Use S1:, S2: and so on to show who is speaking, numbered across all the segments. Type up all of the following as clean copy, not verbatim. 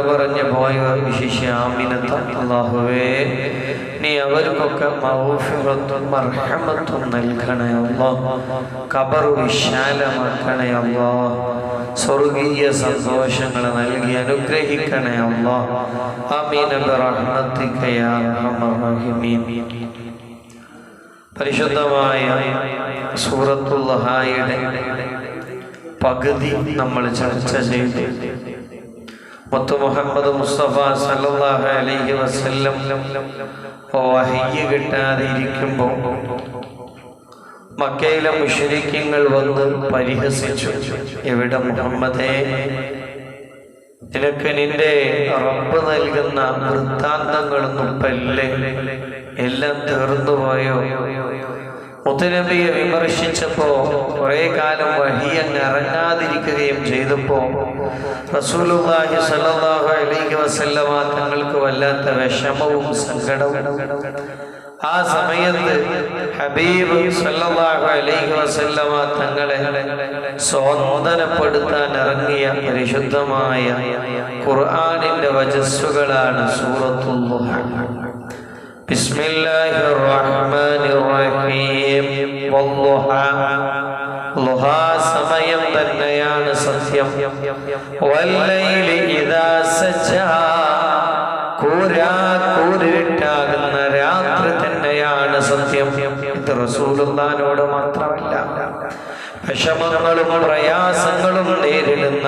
S1: പറഞ്ഞു പോയവർ വിശിഷ്യ ആമിനത്ത് അല്ലാഹുവേ നീ അവർക്കൊക്കെ മഗ്ഫിറത്തും മർഹമത്തും നൽകണേ അല്ലാഹ്. ഖബർ വിശാലമാക്കണേ അല്ലാഹ്. സ്വർഗീയ സന്തോഷങ്ങൾ നൽകി അനുഗ്രഹിക്കണേ അല്ലാഹ്. ആമീൻ ബിറഹ്മതിക യാ അർഹമർ റഹീമീൻ. പരിശുദ്ധമായ സൂറത്തുൽ ളഹായുടെ പകുതി നമ്മൾ ചർച്ച ചെയ്തു. മുത്തു മുഹമ്മദ് മുസ്തഫ സല്ലല്ലാഹു അലൈഹി വസല്ലം വഹയ്യ് കിട്ടാതെ ഇരിക്കുമ്പോൾ മക്കയിലെ മുശ്രിക്കുകൾ വന്ന് പരിഹസിച്ചു. എവിടെ മുഹമ്മദേ, നിനക്ക് നിന്റെ റബ്ബ് നൽകുന്ന വൃത്താന്തങ്ങളൊന്നും പല്ലേ, എല്ലാം തീർന്നുപോയോ? മുത്തുനബിയെ വിമർശിച്ചപ്പോ കുറെ കാലം വഹി അങ്ങ് ഇറങ്ങാതിരിക്കുകയും ചെയ്തപ്പോ റസൂലുള്ളാഹി സ്വല്ലല്ലാഹു അലൈഹി വസല്ലമ തങ്ങൾക്ക് വല്ലാത്ത വിഷമവും സങ്കടവും. ആ സമയത്ത് ഹബീബ് സല്ലല്ലാഹു അലൈഹി വസല്ലമ തങ്ങളെ സ്വാന്തനപ്പെടുത്താൻ ഇറങ്ങിയ പരിശുദ്ധമായ ഖുർആനിന്റെ വചസ്സുകളാണ് സൂറത്തുൽ ളുഹ. ബിസ്മില്ലാഹിർ റഹ്മാനിർ റഹീം. വല്ളുഹ, ളുഹ സമയം തന്നെയാണ് സത്യം. വല്ലൈലി ഇദാ സജാ, കൂരിട്ടാകുന്ന രാത്രി തന്നെയാണ് സത്യം. ഇത് റസൂലുള്ളാഹിനോട് മാത്രമല്ല, വിഷമങ്ങളും പ്രയാസങ്ങളും നേരിടുന്ന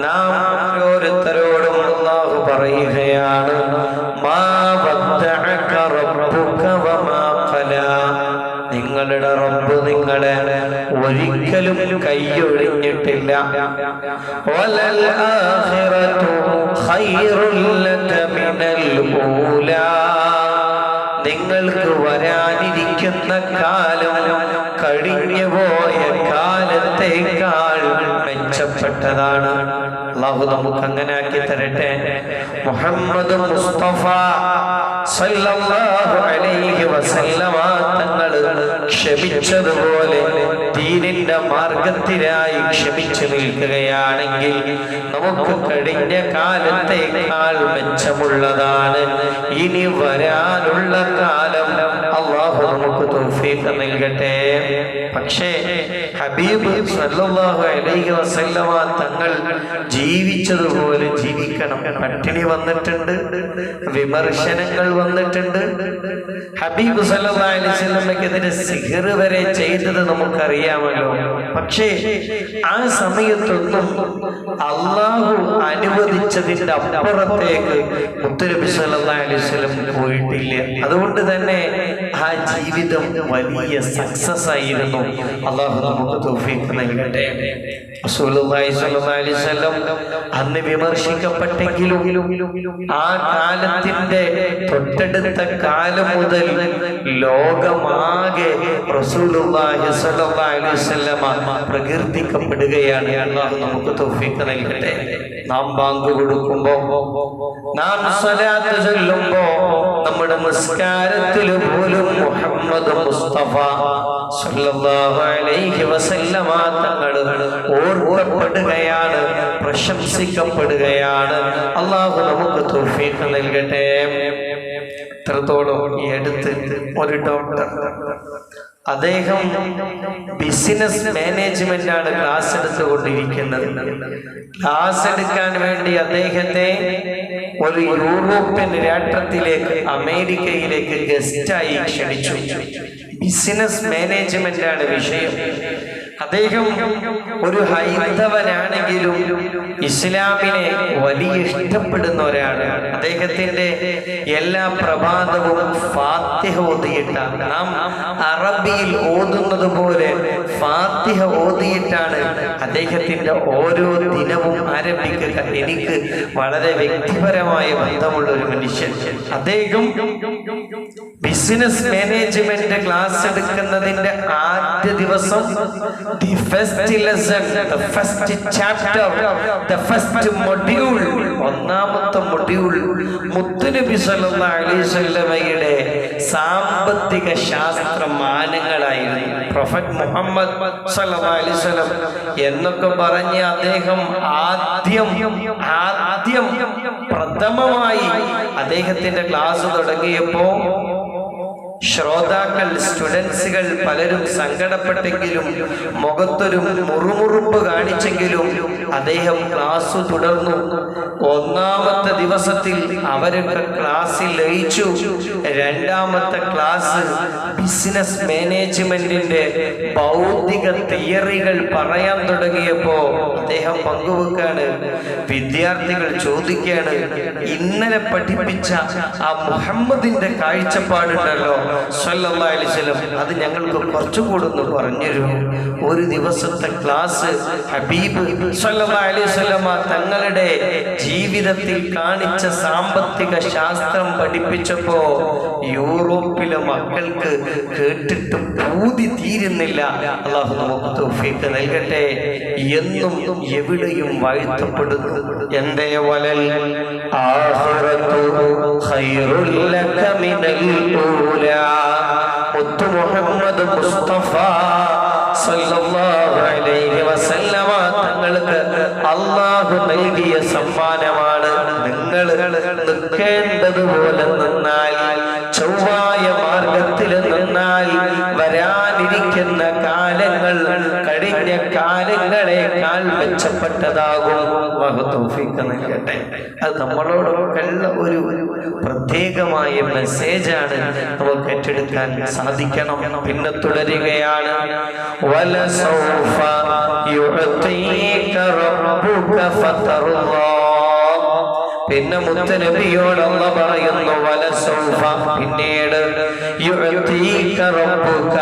S1: നാം ഓരോരുത്തരോടും അല്ലാഹു പറയുകയാണ്, മാ വദ്ദഅക റബ്ബുക വമാ ഖലാ. നിങ്ങളുടെ റബ്ബ് നിങ്ങളെ ഒരിക്കലും കൈയൊഴിഞ്ഞിട്ടില്ല. വലൽ ആഖിറതു ഖൈറുൽ ലക മിനൽ ഊലാ. നിങ്ങൾക്ക് വരാനിരിക്കുന്ന കാലം കഴിഞ്ഞുപോയ കാലത്തേക്കാൾ മെച്ചപ്പെട്ടതാണ്. അല്ലാഹു നമുക്ക് അങ്ങനെ ആക്കി തരട്ടെ. മുഹമ്മദ് മുസ്തഫ സല്ലല്ലാഹു അലൈഹി വസല്ലമ തങ്ങൾ ക്ഷമിച്ചതുപോലെ ദീനിന്റെ മാർഗത്തിനായി ക്ഷമിച്ചു നിൽക്കുകയാണെങ്കിൽ നമുക്ക് കഴിഞ്ഞ കാലത്തേക്കാൾ മെച്ചമുള്ളതാണ് ഇനി വരാനുള്ള കാലം. അല്ലാഹു നമുക്ക് തൗഫീഖ് നൽകട്ടെ. പക്ഷേ ഹബീബ് സല്ലല്ലാഹു അലൈഹി വസല്ലമ തങ്ങൾ ജീവിച്ചതുപോലെ ജീവിക്കണം. പട്ടിണി വന്നിട്ടുണ്ട്, വിമർശനങ്ങൾ വന്നിട്ടുണ്ട്. ഹബീബ് സല്ലല്ലാഹു അലൈഹി വസല്ലമക്കെതിരെ സിഹ്ർ വരെ ചെയ്തത് നമുക്കറിയാമല്ലോ. പക്ഷേ ആ സമയത്തൊന്നും അല്ലാഹു അനുവദിച്ചതിന്റെ അപ്പുറത്തേക്ക് മുത്തുനബി സല്ലല്ലാഹു അലൈഹി വസല്ലം പോയിട്ടില്ല. അതുകൊണ്ട് തന്നെ ആ ജീവിതം വലിയ സക്സസ് ആയിരുന്നു. അല്ലാഹു നമുക്ക് തൗഫീഖ് നൽകട്ടെ. റസൂലുള്ളാഹി സ്വല്ലല്ലാഹു അലൈഹി വസല്ലം അന്ന് വിമർശിക്കപ്പെട്ടെങ്കിലും ആ കാലത്തിന്റെ തൊട്ടടുത്ത കാലം മുതൽ ലോകമാകെ റസൂലുള്ളാഹി സ്വല്ലല്ലാഹു അലൈഹി വസല്ലം പ്രകീർത്തിക്കപ്പെടുകയാണ്. അല്ലാഹു നമുക്ക് തൗഫീഖ് നൽകട്ടെ. നാം ബാങ്ക് കൊടുക്കുമ്പോൾ, നാം സ്വലാത്ത് ചൊല്ലുമ്പോൾ, നമ്മുടെ നിസ്കാരത്തിൽ പോലും മുഹമ്മദ് മുസ്തഫ സല്ലല്ലാഹു അലൈഹി വസല്ലമ തങ്ങൾ ഓർക്കപ്പെടുകയാണ്, പ്രശംസിക്കപ്പെടുകയാണ്. അല്ലാഹു നമുക്ക് തൗഫീഖ് നൽകട്ടെ. എത്രത്തോളം ഈ അടുത്ത് ഒരു ഡോക്ടർ, അദ്ദേഹം ബിസിനസ് മാനേജ്മെന്റ് ആണ് ക്ലാസ് എടുത്തുകൊണ്ടിരിക്കുന്നത്. ക്ലാസ് എടുക്കാൻ വേണ്ടി അദ്ദേഹത്തെ ഒരു യൂറോപ്യൻ രാഷ്ട്രത്തിലേക്ക്, അമേരിക്കയിലേക്ക് ഗസ്റ്റായി ക്ഷണിച്ചു. ബിസിനസ് മാനേജ്മെന്റ് ആണ് വിഷയം. അദ്ദേഹം ഒരു ഹൈന്ദവനാണെങ്കിലും ഇസ്ലാമിനെ വലിയ ഇഷ്ടപ്പെടുന്ന ഒരാളാണ്. അദ്ദേഹത്തിന്റെ എല്ലാ പ്രഭാതവും ഫാത്തിഹ ഓതിയിട്ടാണ്, നാം അറബിയിൽ ഓതുന്നത് പോലെ ഫാത്തിഹ ഓതിയിട്ടാണ് അദ്ദേഹത്തിന്റെ ഓരോ ദിനവും ആരംഭിക്കുക. എനിക്ക് വളരെ വ്യക്തിപരമായ ബന്ധമുള്ള ഒരു മനുഷ്യൻ. അദ്ദേഹം ബിസിനസ് മാനേജ്മെന്റ് ക്ലാസ് എടുക്കുന്നതിന്റെ ആദ്യ ദിവസം the first lesson, the first chapter, the first module, ഒന്നാമത്തെ മൊഡ്യൂൾ മുത്തുനബി സല്ലല്ലാഹു അലൈഹി വസല്ലമയുടെ സാമ്പത്തിക ശാസ്ത്ര മാനങ്ങളായിരുന്നു. പ്രൊഫറ്റ് മുഹമ്മദ് സല്ലല്ലാഹു അലൈഹി വസല്ലം എന്നൊക്കെ പറഞ്ഞ് അദ്ദേഹം ആദ്യം പ്രഥമമായി അദ്ദേഹത്തിന്റെ ക്ലാസ് തുടങ്ങിയപ്പോ ശ്രോതാക്കൾ, സ്റ്റുഡൻസുകൾ പലരും സങ്കടപ്പെട്ടെങ്കിലും മുഖത്തൊരു മുറുമുറുപ്പ് കാണിച്ചെങ്കിലും അദ്ദേഹം ക്ലാസ് തുടർന്നു. ഒന്നാമത്തെ ദിവസത്തിൽ അവരൊക്കെ ക്ലാസ്സിൽ ലയിച്ചു. രണ്ടാമത്തെ ക്ലാസ് ബിസിനസ് മാനേജ്മെന്റിന്റെ ഭൗതിക തിയറികൾ പറയാൻ തുടങ്ങിയപ്പോ അദ്ദേഹം പങ്കുവെക്കാണ്. വിദ്യാർത്ഥികൾ ചോദിക്കാണ്, ഇന്നലെ പഠിപ്പിച്ച ആ മുഹമ്മദിന്റെ കാഴ്ചപ്പാടുണ്ടല്ലോ സല്ലല്ലാഹു അലൈഹി വസല്ലം, അത് ഞങ്ങൾക്ക് കുറച്ചുകൂടി ഒന്ന് പറഞ്ഞുതരൂ. ഒരു ദിവസത്തെ ക്ലാസ് ഹബീബ് സല്ലല്ലാഹു അലൈഹി വസല്ലം തങ്ങളുടെ ജീവിതത്തിൽ കാണിച്ച സാമ്പത്തിക ശാസ്ത്രം പഠിപ്പിച്ചപ്പോ യൂറോപ്പിലെ മക്കൾക്ക് കേട്ടിട്ട് പൂതി തീരുന്നില്ല. അല്ലാഹു നമുക്ക് തൗഫീഖ് നൽകട്ടെ. എന്നും എവിടെയും വാഴ്ത്തപ്പെടുന്നു. എന്തേ വലൽ ആഖിറതു ഖൈറുൽ ലക മിനൽ ഊലാ. മുത്തു മുഹമ്മദ് മുസ്തഫ സല്ലല്ലാഹു അലൈഹി വസല്ലമ തങ്ങൾക്ക് അല്ലാഹു നൽകിയ സമ്മാനമാണ്. നിങ്ങൾ നിൽക്കേണ്ടതുപോലെ നിന്നാൽ, ചൊവ്വായ മാർഗത്തിൽ നിന്നാൽ വരാനിരിക്കുന്ന കാലങ്ങൾ കഴിഞ്ഞ കാലങ്ങളെക്കാൾ മെച്ചപ്പെട്ടതാകും. തൗഫീഖ് നൽകട്ടെ. അത് നമ്മളോടൊക്കെ ഒരു പ്രത്യേകമായ മെസ്സേജാണ്, നമുക്ക് ഏറ്റെടുക്കാൻ സാധിക്കണം. പിന്നെ തുടരുകയാണ്, വലസൗഫ യുഅതീക റബ്ബുക ഫതർളാ. പിന്നെ മുത്തനബിയോട് അല്ലാഹു പറയുന്നു, വലസൗഫ, പിന്നീട് യുഅതീക റബ്ബുക,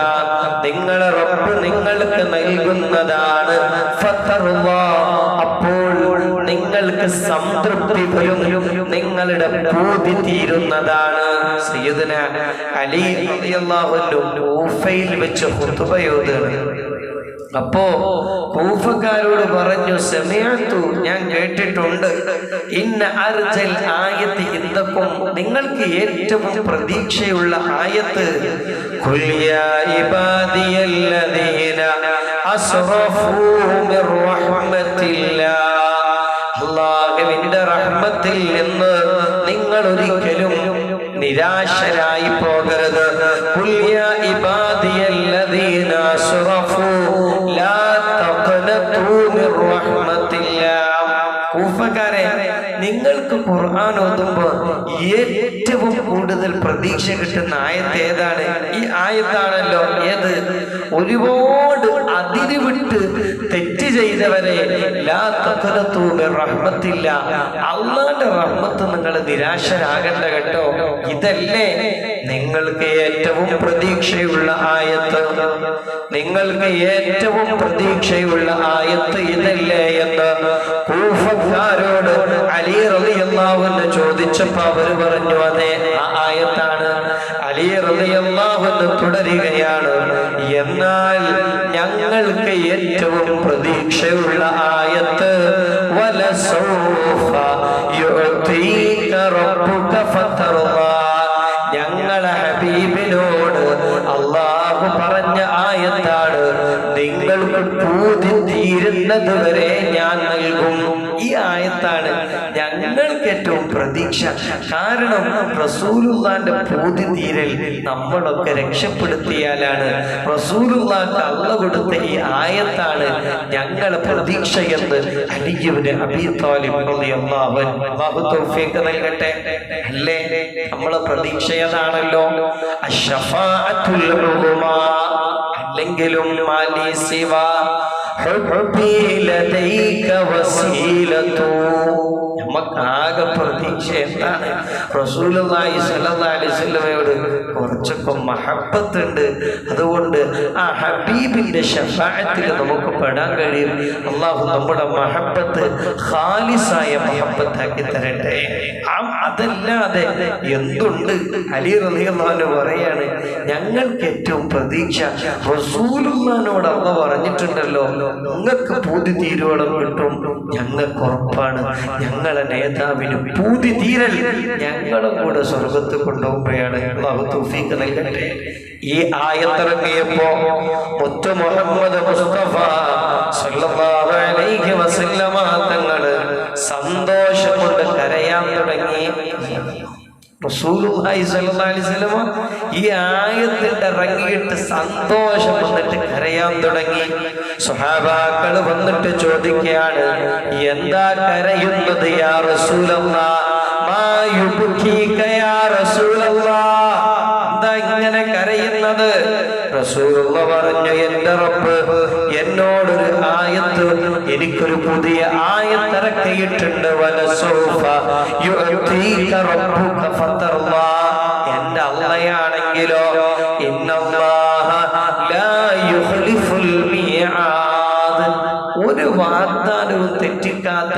S1: നിങ്ങളുടെ റബ്ബ് നിങ്ങൾക്ക് നൽകുന്നതാണ്. ഫതർളാ, അപ്പോൾ നിങ്ങൾക്ക് സംതൃപ്തി വരും, നിങ്ങളുടെ പൂതി തീരുന്നതാണ്. സയ്യിദുന അലി റളിയല്ലാഹു അൻഹു കൂഫയിൽ വെച്ച് ഖുതുബയോതാണ്. അപ്പോ കൂഫക്കാരോട് പറഞ്ഞു, സമയത്തു, ഞാൻ കേട്ടിട്ടുണ്ട്, ഇന്ന അർജൽ ആയത്ത് ഇന്ദക്കും, നിങ്ങൾക്ക് ഏറ്റവും പ്രതീക്ഷയുള്ള ആയത്ത്, ഖുൽ യാ ഇബാദിയല്ലദീന അസ്റഫൂ മിർ റഹ്മത്തില്ലാ, അല്ലാഹുവിന്റെ റഹ്മത്തിൽ നിന്ന് നിങ്ങൾ ഒരിക്കലും നിരാശരായി പോകരുത്. ഖുൽ യാ ഇബാദിയല്ലദീന അസ്റഫൂ ലാ തഖ്നതൂ മിർ റഹ്മത്തില്ലാ. കൂഫക്കാരെ, നിങ്ങൾക്ക് ഖുർആൻ ഓതുമ്പോൾ ഏറ്റവും കൂടുതൽ പ്രതീക്ഷ കിട്ടുന്ന ആയത്ത് ഏതാണ്? ഈ ആയത്താണല്ലോ. ഏത്? ഒരുപാട് അതിര് വിട്ട് തെറ്റ് ചെയ്തവരെ ലാ തഖ്നതൂ മിർ റഹ്മത്തില്ലാ, അല്ലാഹുവിന്റെ റഹ്മത്ത് നിങ്ങൾ നിരാശരാകണ്ട കേട്ടോ. ഇതല്ലേ നിങ്ങൾക്ക് ഏറ്റവും പ്രതീക്ഷയുള്ള ആയത്ത്? നിങ്ങൾക്ക് ഏറ്റവും പ്രതീക്ഷയുള്ള ആയത്ത് ഇതല്ലേ എന്ന് കൂഫക്കാരോട് അലി റളിയല്ലാഹു അൻഹു ചോദിച്ചപ്പോൾ അവർ പറഞ്ഞു, അതെ, ആ ആയത്താണ്. അലി റളിയല്ലാഹു അൻഹു തുടരുകയാണ്, എന്നാൽ ഞങ്ങൾക്ക് ഏറ്റവും പ്രതീക്ഷയുള്ള ആയത്ത് വലസൗഫ യുഅതീക റബ്ബുക ഫതർളാ, ഞങ്ങളെ ഹബീബിനോട് അല്ലാഹു പറഞ്ഞ ആയത്താണ്, നിങ്ങൾക്ക് പൂതി തീരുന്നത് വരെ ഞാൻ നൽകും. ഈ ആയത്താണ് ഞങ്ങൾക്ക് ഏറ്റവും പ്രതീക്ഷ. കാരണം റസൂലുള്ളാഹിന്റെ പൂതി തീരൽ നമ്മളൊക്കെ രക്ഷപ്പെടുത്തിയാലാണ്. റസൂലുള്ളാഹിക്ക് അല്ലാഹു കൊടുത്ത ഈ ആയത്താണ് ഞങ്ങളെ പ്രതീക്ഷ എന്ന് അലി ഇബ്നു അബീ ത്വാലിബ് റളിയല്ലാഹു അൻഹു, അല്ലാഹു തൗഫീഖ് നൽകട്ടെ. അല്ലേ, നമ്മളെ പ്രതീക്ഷ അതാണല്ലോ. അശ്ശഫാഅത്തുൽ ഉളുമാ, അല്ലെങ്കിലും മാലി സിവാ ഹുബ്ബി ലദൈക വസീലതു. നമുക്കാകെ പ്രതീക്ഷ എന്താണ്? റസൂലുള്ളാഹി സ്വല്ലല്ലാഹു അലൈഹി വസല്ലമയോട് കുറച്ചൊക്കെ മഹബ്ബത്ത് ഉണ്ട്. അതുകൊണ്ട് ആ ഹബീബിന്റെ ശഫാഅത്തിൽ നമുക്ക് പെടാൻ കഴിയും. അല്ലാഹു നമ്മുടെ മഹബ്ബത്ത് ഖാലിസായ മഹബ്ബത്താക്കി തരട്ടെ. അതല്ലാതെ എന്തുണ്ട്? അലി റളിയല്ലാഹു അൻഹു പറയാണ്, ഞങ്ങൾക്ക് ഏറ്റവും പ്രതീക്ഷ റസൂലുള്ളാഹിനോട് അല്ലാഹു പറഞ്ഞിട്ടുണ്ടല്ലോ, നിങ്ങൾക്ക് പൂതി തീരുവോളം കിട്ടും, ഞങ്ങൾക്ക് ഉറപ്പാണ് ഞങ്ങളെ നേതാവിന് പൂതി തീരൽ ഞങ്ങളും കൂടെ സ്വർഗത്ത് കൊണ്ടുപോകുമ്പോഴാണ്. അല്ലാഹു തൗഫീഖ് നൽകട്ടെ. ഈ ആയത്തിറങ്ങിയപ്പോ മുത്തു മുഹമ്മദ് മുസ്തഫ സല്ലല്ലാഹു അലൈഹി വസല്ലമ തങ്ങള് സന്തോഷം കൊണ്ട് കരയാൻ തുടങ്ങി. റസൂലുള്ളാഹി സ്വല്ലല്ലാഹു അലൈഹി വസല്ലമ ഈ ആയത്തിൽ ഇറങ്ങിയിട്ട് സന്തോഷം വന്നിട്ട് കരയാൻ തുടങ്ങി. സ്വഹാബാക്കൾ വന്നിട്ട് ചോദിക്കുകയാണ്, എന്താ കരയുന്നത് യാ റസൂലല്ലാഹ്? മാ യുബ്കീക യാ റസൂലല്ലാഹ്, എന്താ ഇങ്ങനെ കരയുന്നത്? റസൂലുള്ള പറഞ്ഞു, എന്റെ റബ്ബ് എന്നോടൊരു ആയത്ത്, എനിക്കൊരു പുതിയ ആയത്ത് ഇറക്കിയിട്ടുണ്ട്. വലസൗഫ യുഅതീക റബ്ബുക ഫതർലാ, എന്റെ അല്ലാഹയാണെങ്കിലോ ഇന്നല്ലാഹ ലാ യുഖ്ലിഫുൽ മീആദ്, ഒരു വാഗ്ദാനവും തെറ്റിക്കാത്ത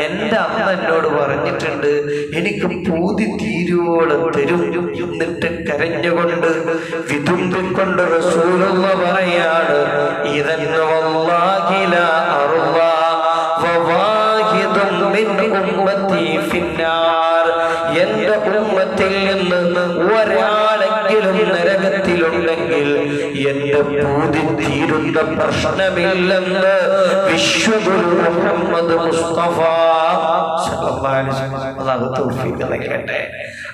S1: എന്റെ അല്ല എന്നോട് പറഞ്ഞിട്ടുണ്ട്, എനിക്ക് പൂതി തീരുവോളം തരും. എന്നിട്ട് കരഞ്ഞുകൊണ്ട് വിതുമ്പിക്കൊണ്ട് റസൂലുള്ള പറയാണ്, ഇദൻ വല്ലാഹി ലാ അർളാ വവാഹിദും മിൻ ഉമ്മത്തി ഫിന്നാർ, എന്റെ ഉമ്മത്തിൽ നിന്ന് ഒരാളെങ്കിലും നരകത്തിലുണ്ടെങ്കിൽ എന്റെ പൂതി തീരുന്ന പ്രശ്നമില്ലെന്ന് വിശ്വഗുരു മുഹമ്മദ് മുസ്തഫ സല്ലല്ലാഹു അലൈഹി വസല്ലം. അല്ലാഹു തൗഫീഖ് നൽകട്ടെ,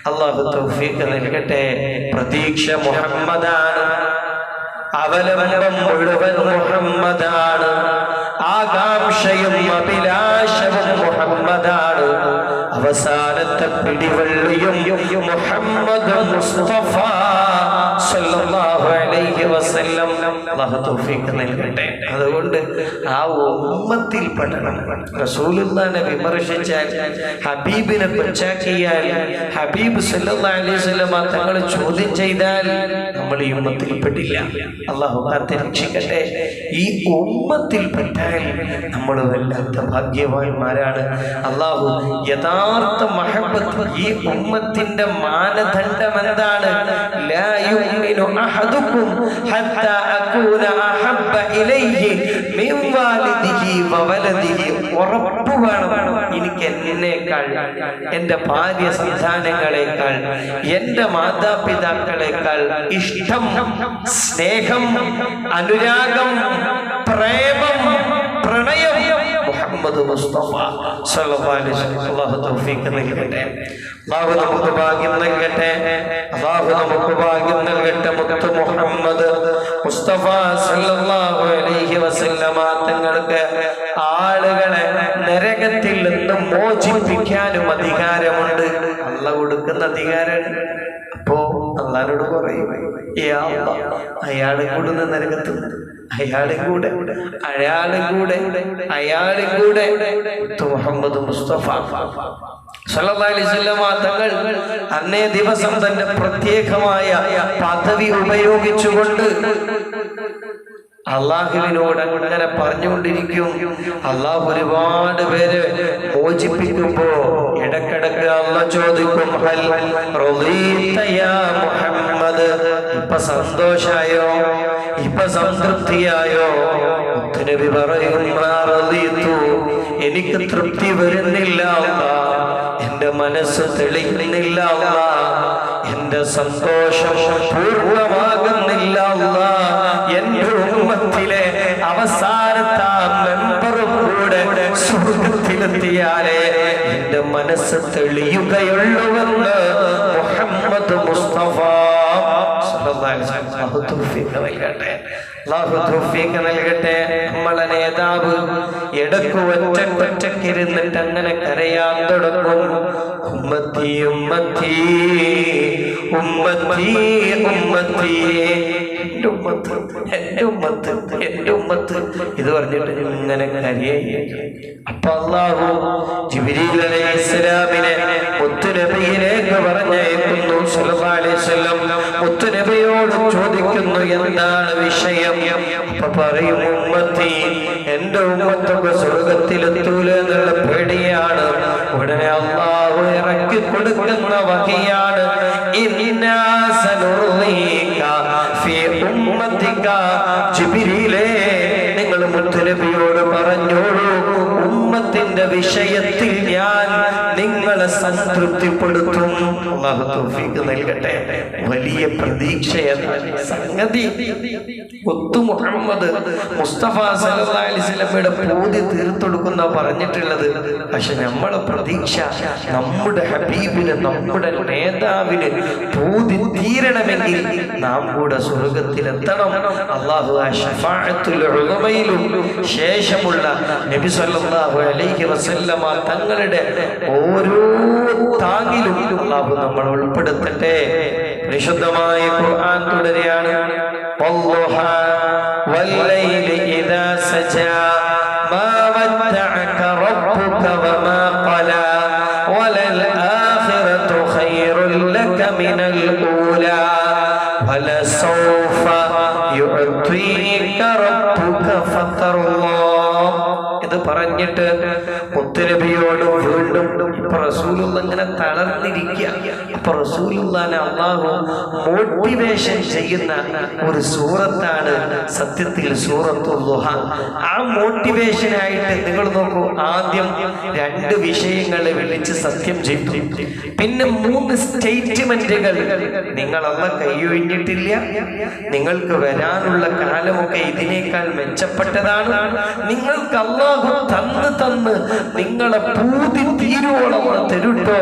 S1: അല്ലാഹു തൗഫീഖ് നൽകട്ടെ. പ്രതീക്ഷ മുഹമ്മദാണ്, അവലംബം മുഴുവൻ മുഹമ്മദാണ്, ആകാംക്ഷയും അഭിലാഷവും മുഹമ്മദാണ്, അവസാനത്തെ പിടിവള്ളിയും മുഹമ്മദ് മുസ്തഫ സല്ലല്ലാഹു അലൈഹി വസല്ലം. അല്ലാഹു തൗഫീഖ് നൽകട്ടെ. അതുകൊണ്ട് ആ ഉമ്മത്തിൽ പെടണം. റസൂലുള്ളാഹിനെ വിമർശിച്ചാൽ, ഹബീബിനെ കൊച്ചാക്കിയാൽ, ഹബീബ് സല്ലല്ലാഹു അലൈഹി വസല്ലം തങ്ങൾ ചോദ്യം ചെയ്താൽ നമ്മൾ ഈ ഉമ്മത്തിൽ പെട്ടില്ല. അല്ലാഹു കാത്ത് രക്ഷിക്കട്ടെ. ഈ ഉമ്മത്തിൽ പെട്ടാൽ നമ്മൾ വല്ലാത്ത ഭാഗ്യവാന്മാരാണ്. അല്ലാഹു യഥാർത്ഥ മഹബ്ബത്ത്, ഈ ഉമ്മത്തിന്റെ മാനദണ്ഡം എന്താണ്? ലാ യുമിനു അഹദുക്കും ഹത്താ അകൂന അഹബ്ബ ഇലൈഹി മിൻ വാലിദിഹി വവലദിഹി. ഉറപ്പ് വേണം, എനിക്ക് എന്നേക്കാൾ, എന്റെ ഭാര്യ സന്താനങ്ങളെക്കാൾ, എന്റെ മാതാപിതാക്കളെക്കാൾ ഇഷ്ടം, സ്നേഹം, അനുരാഗം, പ്രേമം, പ്രണയം മുഹമ്മദ് മുസ്തഫ സല്ലല്ലാഹു അലൈഹി വസല്ലം. അല്ലാഹു തൗഫീഖ് നൽകട്ടെ, അല്ലാഹു നമുക്ക് ഭാഗ്യം നൽകട്ടെ, അല്ലാഹു നമുക്ക് ഭാഗ്യം നൽകട്ടെ. മുത്ത് മുഹമ്മദ് മുസ്തഫ സല്ലല്ലാഹു അലൈഹി വസല്ലം തങ്ങൾക്ക് ആളുകളെ നരകത്തിൽ നിന്ന് മോചിപ്പിക്കാനും അധികാരമുണ്ട്. അല്ലാഹു കൊടുക്കുന്ന അധികാരമാണ്. അപ്പോ അല്ലാഹുവോട് പറയും, അയാളെ കൂടുന്ന നരകത്തിൽ, അയാളെ കൂടെ മുഹമ്മദ് മുസ്തഫ സല്ലല്ലാഹു അലൈഹി വസല്ലം തങ്ങൾ അന്നേ ദിവസം തന്നെ പ്രത്യേകമായ പദവി ഉപയോഗിച്ചുകൊണ്ട് അള്ളാഹുവിനോട് അങ്ങനെ പറഞ്ഞുകൊണ്ടിരിക്കും. അള്ളാഹു ഒരുപാട് പേര് മോചിപ്പിക്കുമ്പോ ഇടക്കിടക്ക് അള്ളാഹ് ചോദിക്കും, ഹൽ റളീത യാ മുഹമ്മദ്, ഇപ്പൊ സന്തോഷായോ, ഇപ്പൊ സംതൃപ്തിയായോ? നബി പറയും, മാ റളീതു, എനിക്ക് തൃപ്തി വരുന്നില്ല അല്ലാഹ്, എന്റെ മനസ്സ് തെളിയുന്നില്ല അല്ലാഹ്, എന്റെ സന്തോഷം പൂർണ്ണമാകുന്നില്ല അല്ലാഹ്, എന്റെ ഉമ്മത്തിലെ അവസാനത്തെ മെമ്പറും കൂടെ സ്വർഗ്ഗത്തിലെത്തിയാലേ എന്റെ മനസ്സ് തെളിയുകയുള്ളൂവെന്ന് മുഹമ്മദ് മുസ്തഫ അല്ലാഹു തൗഫീഖ് നൽകട്ടെ, അല്ലാഹു തൗഫീഖ് നൽകട്ടെ. നമ്മളെ നേതാവ് ഇടക്ക് ഒറ്റക്കൊറ്റക്കിരുന്നിട്ട് അങ്ങനെ കരയാൻ തുടങ്ങും. ഉമ്മത്തി ഉമ്മത്തി ഉമ്മത്തി ഉമ്മത്തി, എന്റെ ഉമ്മത്ത്, എന്റെ ഉമ്മത്ത്, എന്റെ ഉമ്മത്ത് ഇത് പറഞ്ഞിട്ട് ഇങ്ങനെ കരയായി. അപ്പൊ അല്ലാഹു ജിബ്രീൽ അലൈഹിസ്സലാമിനെ മുത്തുനബിയിലേക്ക് പറഞ്ഞയക്കുന്നു. സല്ലല്ലാഹു അലൈഹി വസല്ലം മുത്തുനബിയോട് ചോദിക്കുന്നു, എന്താണ് വിഷയം? അപ്പൊ പറയും, ഉമ്മത്തി, എന്റെ ഉമ്മത്തൊക്കെ സ്വർഗത്തിലെത്തൂല എന്നുള്ള പേടിയാണ്. ഉടനെ അല്ലാഹു ഇറക്കി കൊടുക്കുന്ന വഹിയാണ്, ഇന്നാ സനുർളീക ഫീ ഉമ്മത്തിക. ജിബ്രീലേ, നിങ്ങൾ മുത്തുനബിയോട് പറഞ്ഞോളൂ, ഉമ്മത്തിന്റെ വിഷയത്തിൽ ഞാൻ നിങ്ങളെ സംതൃപ്തിപ്പെടുത്തും. അല്ലാഹു തൗഫീഖ് നൽകട്ടെ. വലിയ പ്രതീക്ഷയാണ് സംഗതി. മുത്തു മുഹമ്മദ് മുസ്തഫ സല്ലല്ലാഹു അലൈഹി വസല്ലമയുടെ പൂതി തീർത്തെടുക്കുന്ന പറഞ്ഞിട്ടുള്ളത്. പക്ഷെ നമ്മളെ പ്രതീക്ഷ നമ്മുടെ ഹബീബിന്, നമ്മുടെ നേതാവിന് പൂതി തീരണമെങ്കിൽ നാം കൂടെ സ്വർഗത്തിലെത്തണം. അല്ലാഹു ആ ശഫാഅത്തുൽ ഉളമയിലും ശേഷമുള്ള നബി സല്ലല്ലാഹു അലൈഹി വസല്ലമ തങ്ങളുടെ ഓരോ താങ്ങിലും അല്ലാഹു നമ്മൾ ഉൾപ്പെടുത്തട്ടെ. പരിശുദ്ധമായ ഖുർആൻ തുടരുകയാണ്. വല്ലാഹ വല്ലൈലി ഇദാ സജാ മാ വദ്ദഅക റബ്ബുക വമാ ഖലാ വലൽ ആഖിറതു ഖൈറുൽ ലക മിനൽ ഊലാ വലസൗഫ യുഅ്തീക റബ്ബുക ഫതർല്ലാഹ്. ഇത് പറഞ്ഞിട്ട് മുത്തുനബിയോട് വീണ്ടും ഇപ്പൊ റസൂലുള്ള ഇങ്ങനെ തളർന്നിരിക്കുക. ഇപ്പൊ റസൂലുള്ളാനെ അല്ലാഹു മോട്ടിവേഷൻ ചെയ്യുന്ന ഒരു സൂറത്താണ് സത്യത്തിൽ സൂറത്തുൽ ദുഹ. ആ മോട്ടിവേഷനായിട്ട് നിങ്ങൾ നോക്കൂ, ആദ്യം 2 വിഷയങ്ങളെ വിളിച്ച് സത്യം ചെയ്തു, പിന്നെ 3 സ്റ്റേറ്റ്മെന്റുകൾ. നിങ്ങളല്ല കൈയൊഴിഞ്ഞിട്ടില്ല, നിങ്ങൾക്ക് വരാനുള്ള കാലമൊക്കെ ഇതിനേക്കാൾ മെച്ചപ്പെട്ടതാണ്, നിങ്ങൾക്ക് അല്ലാഹു തന്ന് നിങ്ങളെ പൂതി തീരുവോളം തരുട്ടോ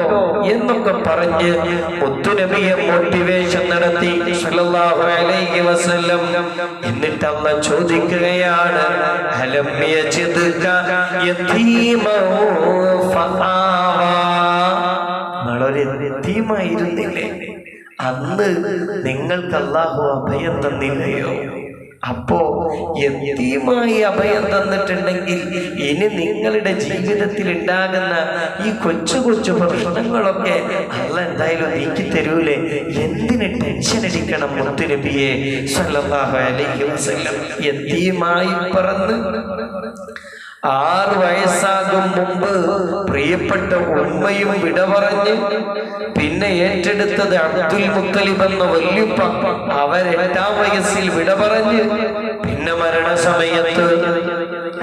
S1: എന്നൊക്കെ പറഞ്ഞ് മുത്തുനബിയെ മോട്ടിവേഷൻ നടത്തി സല്ലല്ലാഹു അലൈഹി വസല്ലം. എന്നിട്ട് അല്ലാഹു ചോദിക്കുകയാണ്, ഹലം യജിദ്ക യതീമൻ ഫആവാ. നിങ്ങളൊരു യതീമായിരുന്നില്ലേ? അന്ന് നിങ്ങൾക്ക് അല്ലാഹു അഭയം തന്നില്ലയോ? അപ്പോ യതീമായി അഭയം തന്നിട്ടുണ്ടെങ്കിൽ ഇനി നിങ്ങളുടെ ജീവിതത്തിൽ ഉണ്ടാകുന്ന ഈ കൊച്ചു കൊച്ചു പ്രശ്നങ്ങളൊക്കെ അല്ലാഹ് എന്തായാലും നീക്കി തരൂലേ? എന്തിന് ടെൻഷൻ അടിക്കണം? മുത്തുനബിയെ സല്ലല്ലാഹു അലൈഹി വസല്ലം യതീമായി പറന്ന് 6 വയസ്സാകും മുമ്പ് പ്രിയപ്പെട്ട ഉമ്മയും വിട പറഞ്ഞ് പിന്നെ ഏറ്റെടുത്തത് അബ്ദുൽ മുത്തലിബ് എന്ന വല്യുപ്പ. അവർ 8-ാം വയസ്സിൽ വിട പറഞ്ഞ് പിന്നെ മരണസമയത്ത്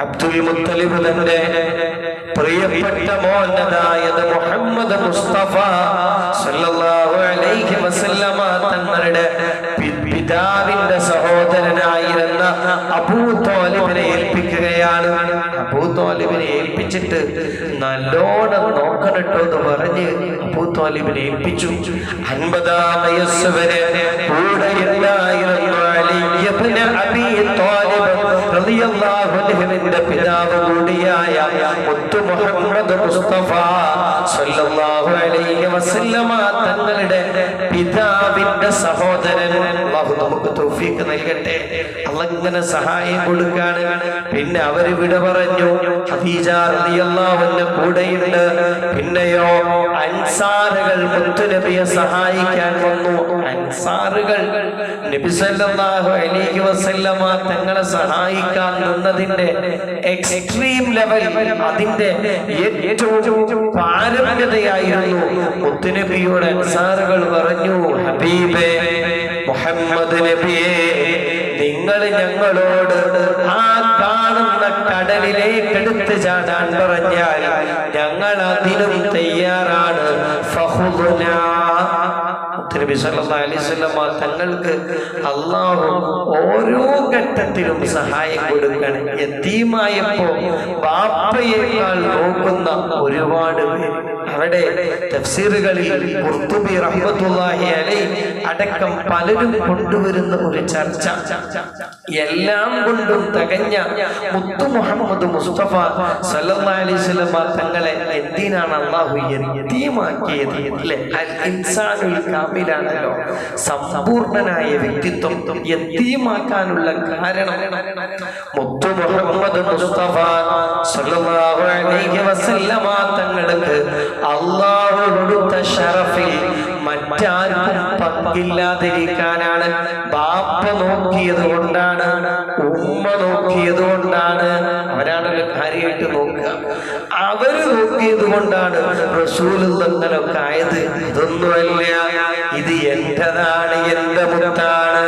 S1: അബ്ദുൽ മുത്തലിബ് തന്റെ പ്രിയപ്പെട്ട മോനതായത് മുഹമ്മദ് മുസ്തഫ സല്ലല്ലാഹു അലൈഹി വസല്ലമ തങ്ങളുടെ പിതാവിന്റെ സഹോദരനായിരുന്ന അബൂ ത്വാലിബിനെ ഏൽപ്പിക്കുകയാണ്. അബൂ ത്വാലിബിനെ ഏൽപ്പിച്ചിട്ട് നല്ലോണം നോക്കണട്ടോ എന്ന് പറഞ്ഞ് അബൂ ത്വാലിബിനെ ഏൽപ്പിച്ചു. 50-ാം വയസ്സ് വരെ കൂടെ ഉണ്ടായിരുന്നു അലി ഇബ്നു അബീ ത്വാലിബ് റളിയല്ലാഹു അൻഹുവിന്റെ പിതാവ് കൂടിയായ മുത്തു മുഹമ്മദ് മുസ്തഫ സല്ലല്ലാഹു അലൈഹി വസല്ലമ തങ്ങളുടെ പിതാവിന്റെ സഹോദരൻ. അല്ലാഹു നമുക്ക് തൗഫീഖ് നൽകട്ടെ. അല്ലാഹ് ഇങ്ങനെ സഹായം കൊടുക്കാണ്. പിന്നെ അവര് വിട പറഞ്ഞു. ഖദീജ റളിയല്ലാഹു അൻഹ കൂടെയുണ്ട്. പിന്നെയോ അൻസാറുകൾ മുത്തുനബിയെ സഹായിക്കാൻ വന്നു. അൻസാറുകൾ നബി സല്ലല്ലാഹു അലൈഹി വസല്ലമ തങ്ങളെ സഹായിക്കാൻ നിന്നതിന്റെ എക്സ്ട്രീം ലെവൽ, അതിന്റെ ഏറ്റവും പാരമ്യതയായിരുന്നു. മുത്തുനബിയോട് അൻസാറുകൾ പറഞ്ഞു, ഹബീബേ മുഹമ്മദ് നബിയെ, നിങ്ങൾ ഞങ്ങളോട് ആ കാണുന്ന കടലിലേക്ക് എടുത്ത് ചാടാൻ പറഞ്ഞാൽ ഞങ്ങൾ അതിനും തയ്യാറാണ്. ഫഖുദ്നാ. നബി സല്ലല്ലാഹു അലൈഹി വസല്ലം തങ്ങൾക്ക് അല്ലാഹു ഓരോ ഘട്ടത്തിലും സഹായം കൊടുക്കണം. യതീമായപ്പോ ബാപ്പയേക്കാൾ നോക്കുന്ന ഒരുപാട് പേര്. അവിടെ തഫ്സീറുകളിൽ ഖുർത്തുബി റഹ്മത്തുള്ളാഹി അലൈഹി അടക്കം പലരും കൊണ്ടുവരുന്ന ഒരു ചർച്ച, എല്ലാം കൊണ്ടും തികഞ്ഞ മുത്തു മുഹമ്മദ് മുസ്തഫ സല്ലല്ലാഹു അലൈഹി വസല്ലം തങ്ങളെ എന്തിനാണ് അല്ലാഹു യതീമാക്കിയത്? അല്ലേ? അൽ ഇൻസാനുൽ കാമിലാണല്ലോ, സമ്പൂർണനായ വ്യക്തിത്വം. യതീമാക്കാനുള്ള കാരണം മുത്തു മുഹമ്മദ് മുസ്തഫ സല്ലല്ലാഹു അലൈഹി വസല്ലം തങ്ങൾക്ക് അല്ലാഹു കൊടുത്ത ശറഫിൽ മറ്റാർക്കും പങ്കില്ലാതിരിക്കാനാണ്. ബാപ്പ നോക്കിയത് കൊണ്ടാണ്, ഉമ്മ നോക്കിയത് കൊണ്ടാണ്, അവരാണല്ലോ കാര്യമായിട്ട് നോക്കുക. അവര് നോക്കിയത് കൊണ്ടാണ് റസൂലുള്ളാഹിനൊക്കെ ആയത്. ഇതൊന്നുമല്ല, ഇത് എന്റേതാണ്, എന്റെ മുത്താണ്,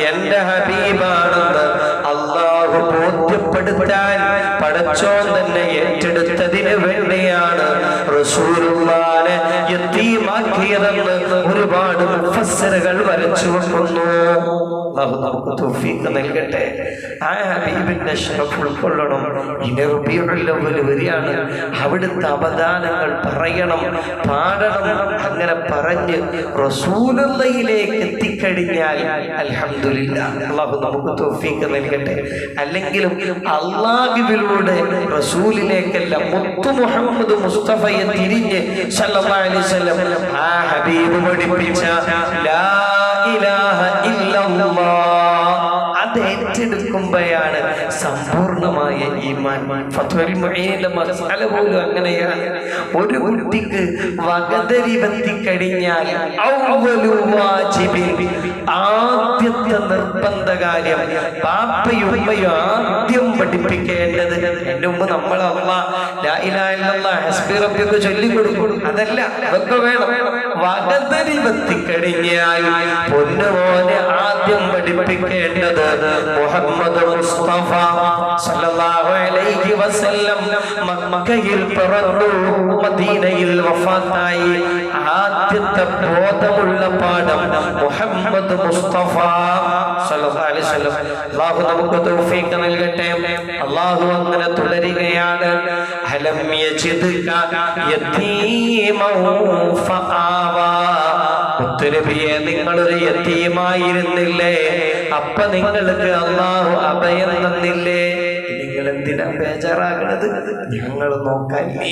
S1: എന്റെ ഹബീബാണെന്ന് അല്ലാഹു ബോധ്യപ്പെടുത്താൻ പടച്ചോൻ തന്നെ ഏറ്റെടുത്തതിന് വേണ്ടിയാണ് റസൂലുള്ളാഹിനെ യതീമാക്കിയതെന്ന് ഒരുപാട് മുഫസ്സിറുകൾ വരച്ചു വെക്കുന്നു. അല്ലാഹു നമുക്ക് തൗഫീഖ് നൽകട്ടെ. ആ ഹബീബിന്റെ ശറഫ് ഉൾക്കൊള്ളണം. ഇനി റബീഉൽ അവ്വൽ വരികയാണ്, അവിടുത്തെ അവദാനങ്ങൾ പറയണം, പാടണം. അങ്ങനെ പറഞ്ഞ് റസൂലുള്ളാഹിയിലേക്ക് എത്തിക്കഴിഞ്ഞാൽ അൽഹംദുലില്ലാഹ്, അല്ലാഹു നമുക്ക് തൗഫീഖ് നൽകട്ടെ. അല്ലെങ്കിലും അല്ലാഹുവിലൂടെ റസൂലിലേക്കല്ല, മുത്തു മുഹമ്മദ് മുസ്തഫയെ തിരിഞ്ഞ് സല്ലല്ലാഹു അലൈഹി വസല്ലം ആ ഹബീബ് പഠിപ്പിച്ച ലാ ഇലാഹ ഇല്ലല്ലാഹ് അത് ഏറ്റെടുക്കുമ്പോഴാണ് സമ്പൂർണമായ ഈമാൻ. ഫത്വൽ മുഈനിന്റെ മസ്അല പോലും അങ്ങനെയാണ്. ഒരു കുട്ടിക്ക് വകതിരിവെത്തിക്കഴിഞ്ഞാൽ അവ്വലു വാജിബിൻ, ആദ്യത്തെ നിർബന്ധ കാര്യം ബാപ്പയും ഉമ്മയും ആദ്യം പഠിപ്പിക്കേണ്ടത്. എൻ്റെ മുമ്പ് നമ്മൾ അല്ലാഹ് ലാ ഇലാഹ ഇല്ലല്ലാഹ് ഹസ്ബി റബ്ബിക്ക് ചൊല്ലിക്കൊടുക്കും, അതല്ല, അതൊക്കെ വേണം. വകതിരിവെത്തിക്കഴിഞ്ഞാൽ പൊന്നുമോനെ ആദ്യം പഠിപ്പിക്കേണ്ടത് മുഹമ്മദ് മുസ്തഫ സല്ലല്ലാഹു അലൈഹി വസല്ലം മക്കയിൽ പിറന്നു മദീനയിൽ വഫാത്തായി. ആദ്യത്തെ ബോധമുള്ള പാഠം മുഹമ്മദ് മുസ്തഫ സല്ലല്ലാഹു അലൈഹി വസല്ലം. അല്ലാഹു നമുക്ക് തൗഫീഖ് നൽകട്ടെ. അല്ലാഹു അങ്ങനെ തുടരുകയാണ്. അലം യജിദ്ക യതീമൻ ഫആവാ, മുത്തുനബിയെ നിങ്ങളൊരു യതീമായിരുന്നില്ലേ, അപ്പൊ നിങ്ങൾക്ക് അല്ലാഹു അഭയം തന്നില്ലേ? നിങ്ങൾ എന്തിനാ ബേജാറാകണത്? ഞങ്ങൾ നോക്കാനില്ലേ?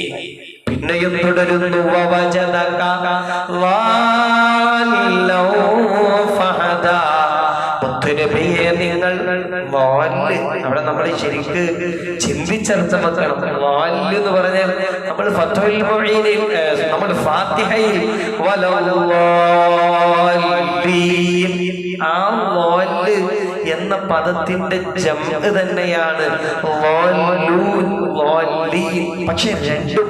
S1: പിന്നെയും തുടരുന്നു, വവജദക ളാല്ലൗ ഫഹദാ, മുത്തുനബിയെ നിങ്ങൾ വാല്, അവിടെ നമ്മൾ ശരിക്ക് ചിന്തിച്ചർത്ഥം വെക്കണം. വാല് എന്ന് പറഞ്ഞാൽ നമ്മൾ ഫത്ഹുൽ മുഈനിൽ, നമ്മൾ ഫാത്തിഹയിൽ വലല്ലാലീൻ, ആ വാല് എന്ന പദത്തിന്റെ ജംഅ് തന്നെയാണ് ളാലൂൻ, ളാലീൻ. പക്ഷെ രണ്ടും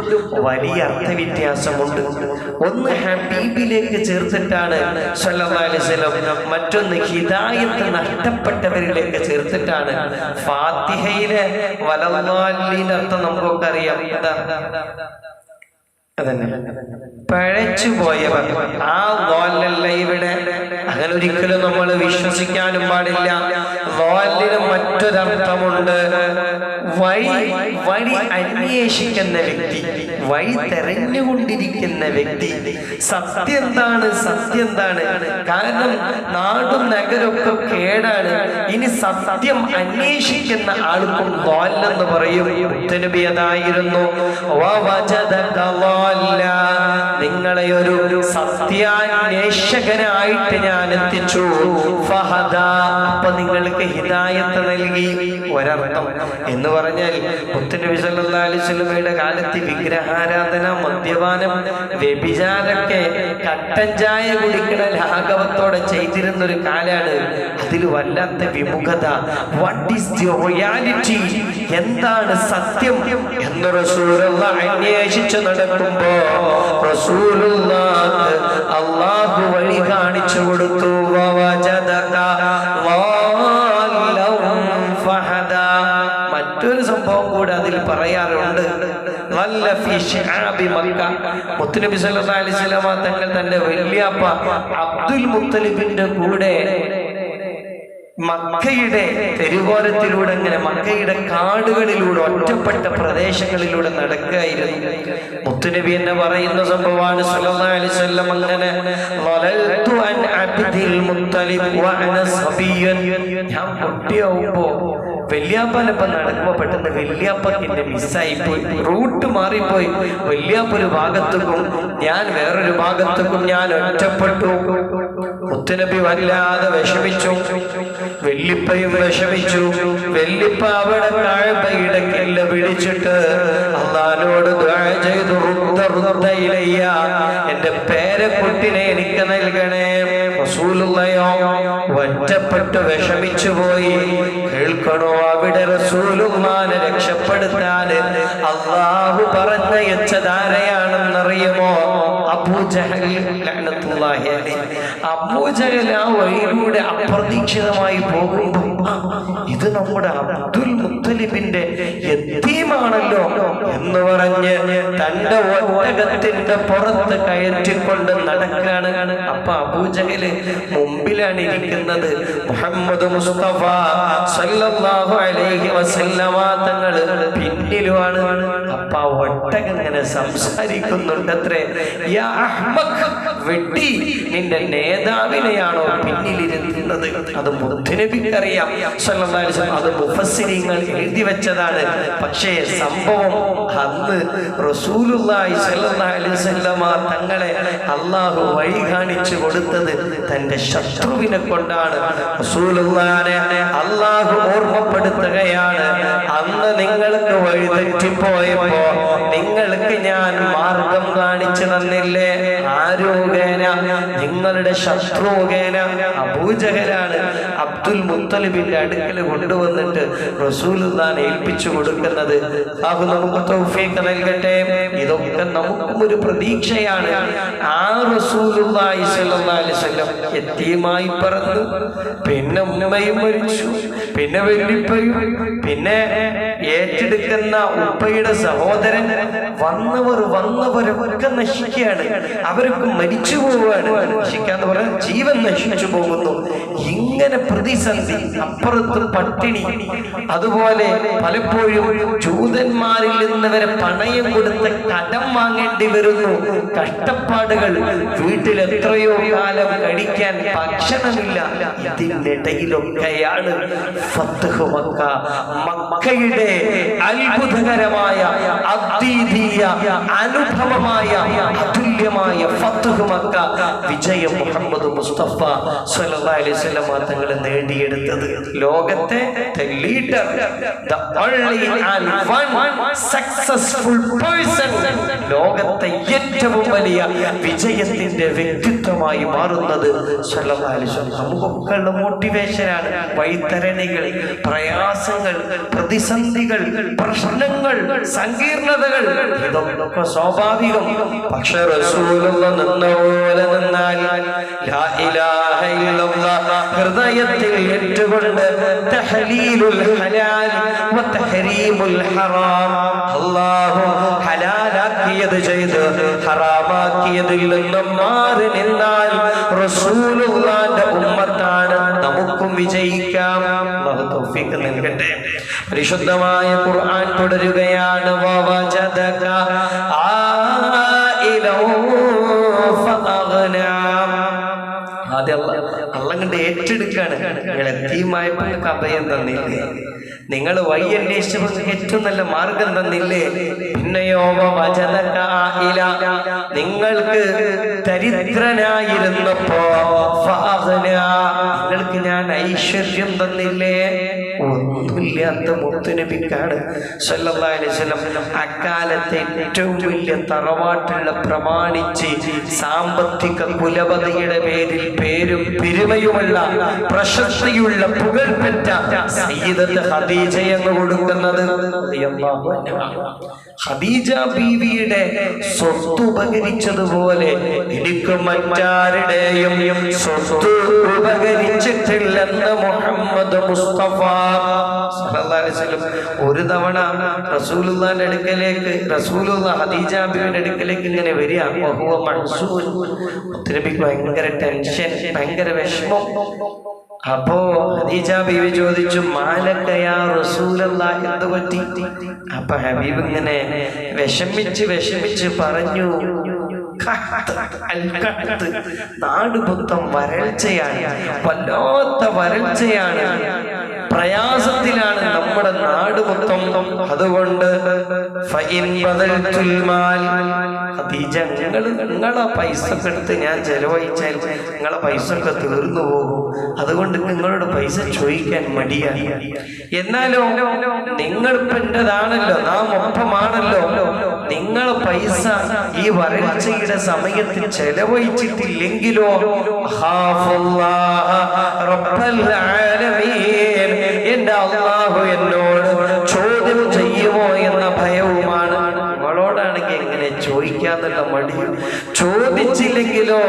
S1: വലിയ അർത്ഥവ്യത്യാസമുണ്ട്. ഒന്ന് ഹബീബിലേക്ക് ചേർത്തിട്ടാണ് സല്ലല്ലാഹു അലൈഹി വസല്ലം, മറ്റൊന്ന് ഹിദായത്ത് നഷ്ടപ്പെട്ടവരിലേക്ക് ചേർത്തിട്ടാണ്. ഫാത്തിഹയിലെ വലല്ലാലീൻ അർത്ഥം നമുക്കൊക്കെ അറിയാം, അതന്നെ പഴച്ചുപോയവർ. ആ വാലല്ല ഇവിടെ. അങ്ങനെ ഒരിക്കലും നമ്മൾ വിശ്വസിക്കാനും പാടില്ല. വാലിന് മറ്റൊരർത്ഥമുണ്ട്, വഴി അന്വേഷിക്കുന്ന വ്യക്തി, വഴി തെരഞ്ഞുകൊണ്ടിരിക്കുന്ന വ്യക്തി. സത്യം എന്താണ്? കാരണം നാടും നഗരമൊക്കെ കേടാണ്. ഇനി സത്യം അന്വേഷിക്കുന്ന ആൾക്കും വാലെന്ന് പറയും. മുത്തുനബി അതായിരുന്നു, നിങ്ങളെ ഒരു സത്യാന്വേഷകനായിട്ട് ഞാൻ എത്തിച്ചു. ഫഹദ, അപ്പൊ നിങ്ങൾക്ക് ഹിദായത്ത് നൽകി. ഒരർത്ഥം എന്ന് പറഞ്ഞാൽ മുത്തുനബി സല്ലല്ലാഹു അലൈഹി വസല്ലമയുടെ കാലത്ത് വിഗ്രഹാരാധന, മദ്യപാനം, വ്യഭിചാരമൊക്കെ കട്ടൻ ചായ കുടിക്കണ ലാഘവത്തോടെ ചെയ്തിരുന്ന ഒരു കാലാണ്. അതിൽ വല്ലാത്ത വിമുഖത. വാട്ട് ഈസ് ദി റിയാലിറ്റി, എന്താണ് സത്യം എന്ന് റസൂലുള്ളാഹി അന്വേഷിച്ചു നടക്കുമ്പോ റസൂലുള്ളാഹി അല്ലാഹു വഴി കാണിച്ചു കൊടുത്തു. മറ്റൊരു സംഭവം കൂടെ അതിൽ പറയാറുണ്ട്. മുത്തുനബി സല്ലല്ലാഹു അലൈഹി വസല്ലം തങ്ങൾ തന്റെ വല്യപ്പ അബ്ദുൽ മുത്തലിബിന്റെ കൂടെ മക്കയുടെ തെരുവോരത്തിലൂടെ, അങ്ങനെ മക്കയുടെ കാടുകളിലൂടെ, ഒറ്റപ്പെട്ട പ്രദേശങ്ങളിലൂടെ നടക്കുകയായിരുന്നു. മുത്തുനബി എന്ന് പറയുന്ന സംഭവമാണ് സല്ലല്ലാഹു അലൈഹി വസല്ലം അങ്ങനെ വളൽതു അൻ അബ്ദുൽ മുത്തലിബ് വഅന സബിയ്യൻ, ഞാൻ കുട്ടിയാവുമ്പോ വല്യാപ്പനൊപ്പം നടക്കുമ്പോ പെട്ടെന്ന് വല്യാപ്പക്കിന്റെ മിസ്സായിപ്പോയി, റൂട്ട് മാറിപ്പോയി. വല്യാപ്പ ഒരു ഭാഗത്തേക്കും ഞാൻ വേറൊരു ഭാഗത്തേക്കും ഞാൻ ഒറ്റപ്പെട്ടു. മുത്തുനബി വല്ലാതെ വിഷമിച്ചു, വെല്ലിപ്പയും വിഷമിച്ചു. വെല്ലിപ്പ അവിടെ കഅബയുടെ കില്ല പിടിച്ചിട്ട് അല്ലാഹുവോട് ദുആ ചെയ്തു, റുദ്ദ എന്റെ പേരക്കുട്ടിനെ എനിക്ക് നൽകണേ. റസൂലുള്ളാഹിയോ ഒറ്റപ്പെട്ടു വിഷമിച്ചു പോയി. കേൾക്കണോ, അവിടെ റസൂലുള്ളാഹിനെ രക്ഷപ്പെടുത്താൻ അല്ലാഹു പറഞ്ഞയച്ചതാരെയാണെന്നറിയുമോ? അബൂജഹൽ ലഅനത്തുല്ലാഹി അലൈഹി. അബൂജഹൽ ആ വഴിയിലൂടെ അപ്രതീക്ഷിതമായി പോകുമ്പോൾ ഇത് നമ്മുടെ അബ്ദുൽ മുത്തലിബിന്റെ യതീമാണല്ലോ എന്ന് പറഞ്ഞ് തന്റെ ഒട്ടകത്തിന്റെ പുറത്ത് കയറ്റിക്കൊണ്ട് നടക്കുകയാണ്. അപ്പൊ അബൂജഹല് മുമ്പിലാണ് ഇരിക്കുന്നത്, മുഹമ്മദ് മുസ്തഫ സല്ലല്ലാഹു അലൈഹി വസല്ലമ തങ്ങള് പിന്നിലുമാണ്. അപ്പൊ ഒട്ടകം ഇങ്ങനെ സംസാരിക്കുന്നുണ്ടത്രേ, യാ അഹ്മഖ്, വെട്ടി, നിന്റെ നേതാവിനെയാണോ പിന്നിലിരുത്തുന്നത്? അത് മുത്തുനബിക്കറിയാം സല്ലല്ലാഹു അലൈഹി വസല്ലം, അത് മുഫസ്സിരീങ്ങൾ എഴുതി വെച്ചതാണ്. പക്ഷേ സംഭവം അന്ന് റസൂലുള്ളാഹി സ്വല്ലല്ലാഹു അലൈഹി വസല്ലമ തങ്ങളെ അല്ലാഹു വഴി കാണിച്ചു കൊടുത്തത് തന്റെ ശത്രുവിനെ കൊണ്ടാണ്. റസൂലുള്ളാഹിനെ അല്ലാഹു ഓർമ്മപ്പെടുത്തുകയാണ്, അന്ന് നിങ്ങൾക്ക് വഴി തെറ്റിപ്പോയപ്പോ നിങ്ങൾക്ക് ഞാൻ മാർഗം കാണിച്ചു തന്നില്ലേ? ആരോഗേന? നിങ്ങളുടെ ശത്രുഗേന. അബൂജഹലാണ് അബ്ദുൽ മുത്തലിബിന്റെ അടുക്കൽ കൊണ്ടുവന്നിട്ട് റസൂലുള്ളാഹിനെ ഏൽപ്പിച്ചു കൊടുക്കുന്നത്. അല്ലാഹു നമുക്ക് തൗഫീഖ് നൽകട്ടെ. ഇതൊക്കെ നമുക്കും ഒരു പ്രതീക്ഷയാണ്. ആ റസൂലുള്ളാഹി സ്വല്ലല്ലാഹു അലൈഹി വസല്ലം യതീമായി പറന്നു, പിന്നെ ഉമ്മയും മരിച്ചു, പിന്നെ വല്ലിപ്പയും, പിന്നെ ഏറ്റെടുക്കുന്ന ഉപ്പയുടെ സഹോദരൻ, വന്നവരൊക്കെ നശിക്കുകയാണ്, അവരൊക്കെ മരിച്ചു പോവുകയാണ്. നശിക്കാന്ന് പറഞ്ഞാൽ ജീവൻ നശിച്ചു പോകുന്നു. ഇങ്ങനെ പ്രതിസന്ധി, അപ്പുറത്ത് പട്ടിണി, അതുപോലെ പലപ്പോഴും ജൂതന്മാരിൽ നിന്ന് വരെ പണയം കൊടുത്ത് കടം വാങ്ങേണ്ടി വരുന്നു, കഷ്ടപ്പാടുകൾ, വീട്ടിൽ എത്രയോ കാലം കഴിക്കാൻ ഭക്ഷണമില്ല. ഇതിനിടയിലൊക്കെയാണ് ഫത്ഹ് മക്ക, മക്കയുടെ അത്ഭുതകരമായ അദ്വിതീയ അനുഭവമായ അതുല്യമായ ഫത്ഹ് മക്ക വിജയം മുഹമ്മദ് മുസ്തഫ സ്വല്ലല്ലാഹു അലൈഹി വസല്ലം തങ്ങൾ നേടിയെടുത്തത്. ലോകത്തെ leader, the only and one successful person, ലോകത്തെ ഏറ്റവും വലിയ വിജയത്തിന്റെ വ്യക്തിത്വമായി മാറുന്നത് സ്വല്ലല്ലാഹു അലൈഹി വസല്ലം നമുക്കൊക്കെയുള്ള മോട്ടിവേഷനാണ്. വൈതരണികൾ, പ്രയാസങ്ങൾ, പ്രതിസന്ധികൾ, പ്രശ്നങ്ങൾ, സങ്കീർണതകൾ, ഇതൊക്കെ സ്വാഭാവികം. പക്ഷെ റസൂലുള്ളാഹി നിന്ന പോലെ നിന്നാൽ, ലാ ഇലാഹ ഇല്ലല്ലാഹ് ഹൃദയത്തിൽ ഏറ്റുകൊണ്ട്, തഹ്ലീലുൽ ഹലാൽ വ തഹരീമുൽ ഹറാം, അല്ലാഹു ഹലാലാക്കിയത് ചെയ്ത് ഹറാമാക്കിയതിൽ നിന്നും മാറി നിന്നാൽ റസൂലുള്ളാഹിന്റെ ഉമ്മത്താണ്, നമുക്കും വിജയിക്കാം. അല്ലാഹു തൗഫീഖ് നൽകട്ടെ. പരിശുദ്ധമായ ഖുർആൻ തുടരുകയാണ്, വവജദക ആയിലൗ ഫഅഗ്നാ. ആദ്യം അല്ലാഹ് കണ്ട് ഏറ്റെടുക്കാണ്, നിങ്ങൾ യതീമായപ്പോൾ നിങ്ങൾക്ക് അഭയം തന്നില്ലേ, നിങ്ങൾ വഴി അന്വേഷിച്ചപ്പോൾ ഏറ്റവും നല്ല മാർഗം തന്നില്ലേ, പിന്നെയോ വവജദക ആയില, നിങ്ങൾക്ക് ദരിദ്രനായിരുന്നപ്പോ ഫഅഗ്നാ, നിങ്ങൾക്ക് ഞാൻ ഐശ്വര്യം തന്നില്ലേ. ഒന്നുമില്ലാത്ത മുത്തുനബിക്കാണ് സല്ലല്ലാഹു അലൈഹി വസല്ലം അക്കാലത്തെ ഏറ്റവും വലിയ തറവാട്ടുള്ള പ്രമാണിച്ച് സാമ്പത്തിക കുലപതിയുടെ പേരിൽ പേരും പെരുമയുമുള്ള പ്രശസ്തിയുള്ള പുകഴ്പെറ്റ സയ്യിദത്ത് ഖദീജയെന്ന് കൊടുക്കുന്നത്. ഖദീജ ബീവിയുടെ സ്വത്ത് ഉപകരിച്ചതുപോലെ എനിക്ക് മറ്റാരുടെയും സ്വത്ത് ഉപകരിച്ചിട്ടില്ലെന്ന് മുഹമ്മദ് മുസ്തഫ സല്ലല്ലാഹു അലൈഹി വസല്ലം ഒരു തവണ റസൂലുള്ളാഹിന്റെ അടുക്കലേക്ക്, റസൂലുള്ളാഹി ഖദീജ ബീവിയുടെ അടുക്കലേക്ക് ഇങ്ങനെ വരിക. വഹുവ മൻസൂൻ, മുത്തനബിക്ക് ഭയങ്കര ടെൻഷൻ, ഭയങ്കര വിഷമം. അപ്പോ ഖദീജ ബീവി ചോദിച്ചു, മാലക യാ റസൂലല്ലാഹ്, എന്ത് പറ്റി? അപ്പൊ ഹബീബ് ഇങ്ങനെ വിഷമിച്ച് പറഞ്ഞു, നാട് മൊത്തം വരൾച്ചയാണ്, വല്ലാത്ത വരൾച്ചയാണ്, പ്രയാസത്തിലാണ് നമ്മുടെ നാട് മൊത്തം. അതുകൊണ്ട് നിങ്ങളെ പൈസ ഒക്കെ എടുത്ത് ഞാൻ ചെലവഴിച്ചാൽ നിങ്ങളെ പൈസ ഒക്കെ തീർന്നു പോകും. അതുകൊണ്ട് നിങ്ങളോട് പൈസ ചോദിക്കാൻ മടിയാണ്. എന്നാലോ നിങ്ങളിപ്പോ എന്റേതാണല്ലോ, നാം ഒപ്പമാണല്ലോ, നിങ്ങളെ പൈസ ഈ വരൾച്ചയുടെ സമയത്ത് ചെലവഴിച്ചിട്ടില്ലെങ്കിലോ എന്റെ അല്ലാഹു എന്നോട് ചോദ്യം ചെയ്യുമോ എന്ന ഭയവുമാണ്. നിങ്ങളോടാണെങ്കിൽ എങ്ങനെ ചോദിക്കാന്നുള്ള മടി, ചോദിച്ചില്ലെങ്കിലോ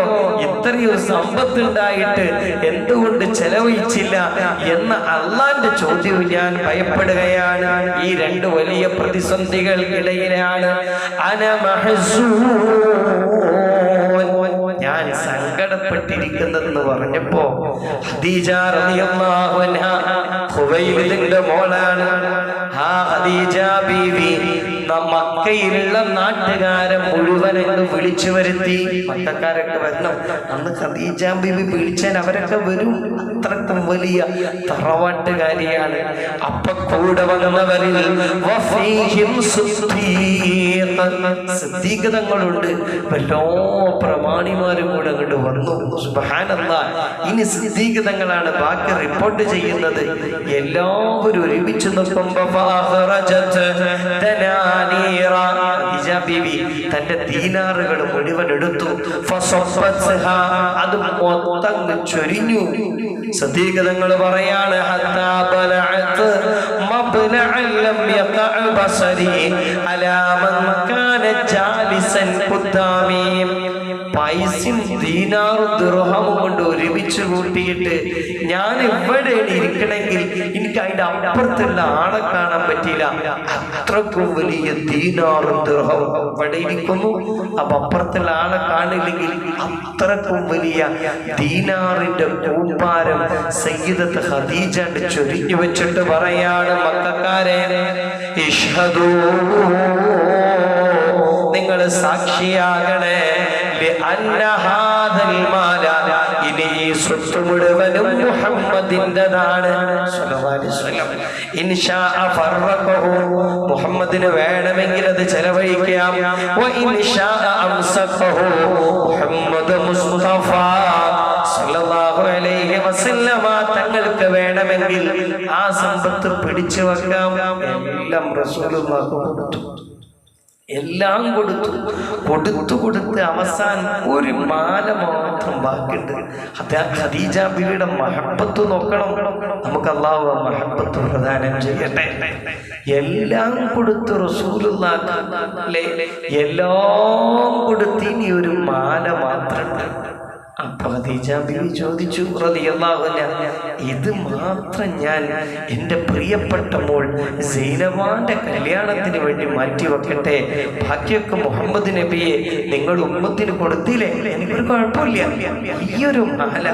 S1: ഇത്രയും സമ്പത്തുണ്ടായിട്ട് എന്തുകൊണ്ട് ചെലവഴിച്ചില്ല എന്ന അള്ളാന്റെ ചോദ്യവും ഞാൻ ഭയപ്പെടുകയാണ്. ഈ രണ്ട് വലിയ പ്രതിസന്ധികൾക്കിടയിലാണ് ഞാൻ സങ്കടപ്പെട്ടിരിക്കുന്നതെന്ന് പറഞ്ഞപ്പോ ഖദീജ റളിയല്ലാഹു അൻഹ ഖുവൈലിദിന്റെ മോളാണ്. ആ ഖദീജ ബീവി മക്കയിലുള്ള നാട്ടുകാരെ മുഴുവൻ എന്ന് വിളിച്ചു വരുത്തി. മക്കക്കാരൊക്കെ വരണം. അന്ന് ഖദീജ ബീവി വിളിച്ചാൽ അവരൊക്കെ വരും. അത്രക്കും വലിയ തറവാട്ടുകാരിയാണ്. അപ്പൊ കൂടെ വന്നവരിൽ സിദ്ദീഖുകളുണ്ട്. എല്ലാ പ്രമാണിമാരും കൂടെ അങ്ങോട്ട് വന്നു. സുബ്ഹാനല്ലാഹ്. ഇനി സിദ്ദീഖുകളാണ് ബാക്കി റിപ്പോർട്ട് ചെയ്യുന്നത്. എല്ലാവരും ഒരുമിച്ച് നോക്കുമ്പോ തന്റെ ദീനാറുകൾ മുഴുവൻ എടുത്തു. അത് മൊത്തം ചൊരിഞ്ഞു. സിദ്ദീഖുകൾ പറയാണ് പൈസയും ദീനാറും ദിർഹമും കൊണ്ട് ഒരുമിച്ച് കൂട്ടിയിട്ട് ഞാൻ ഇവിടെ ഇരിക്കണമെങ്കിൽ എനിക്ക് അതിന്റെ അപ്പുറത്തുള്ള ആളെ കാണാൻ പറ്റിയില്ല. അത്രക്കും വലിയ ദീനാറും ദിർഹവും ഇവിടെ ഇരിക്കുന്നു. അപ്പൊ അപ്പുറത്തുള്ള ആളെ കാണില്ലെങ്കിൽ അത്രക്കും വലിയ ദീനാറിന്റെ കൂമ്പാരം സയ്യിദത്ത് ഖദീജ ചൊരിഞ്ഞു വെച്ചിട്ട് പറയാണ്, മക്കക്കാരെ ഇഷ്ഹദൂ, നിങ്ങൾ സാക്ഷിയാകണേ. ഇനി ഈ സ്വത്ത് മുഴുവനും മുഹമ്മദിൻ്റെതാണ്. മുഹമ്മദിന് വേണമെങ്കിൽ അത് ചെലവഴിക്കാം. മുഹമ്മദ് മുസ്തഫ സല്ലല്ലാഹു അലൈഹി വസല്ലമ തങ്ങൾക്ക് വേണമെങ്കിൽ ആ സമ്പത്ത് പിടിച്ചു വെക്കാം. എല്ലാം റസൂലുള്ളാഹി കൊടുത്തു. എല്ലാം കൊടുത്ത് അവസാനം ഒരു മാല മാത്രം ബാക്കിയുണ്ട്. ഖദീജ ബീവിയുടെ മഹബത്ത് നോക്കണം. നമുക്ക് അല്ലാഹു മഹബത്ത് പ്രദാനം ചെയ്യട്ടെ. എല്ലാം കൊടുത്ത് റസൂലുള്ളാഹി എല്ലാം കൊടുത്ത് ഇനി ഒരു മാല മാത്രമുണ്ട്. അപ്പൊ ഖദീജ ബീവി ചോദിച്ചു റളിയല്ലാഹു അൻഹ, ഇത് മാത്രം ഞാൻ എൻ്റെ പ്രിയപ്പെട്ട മോൾ സൈനബാന്റെ കല്യാണത്തിന് വേണ്ടി മാറ്റി വെക്കട്ടെ? ബാക്കിയൊക്കെ മുഹമ്മദ് നബിയെ നിങ്ങൾ ഉമ്മത്തിന് കൊടുത്തില്ലേ, എനിക്കൊരു കുഴപ്പമില്ല. ഈ ഒരു മാല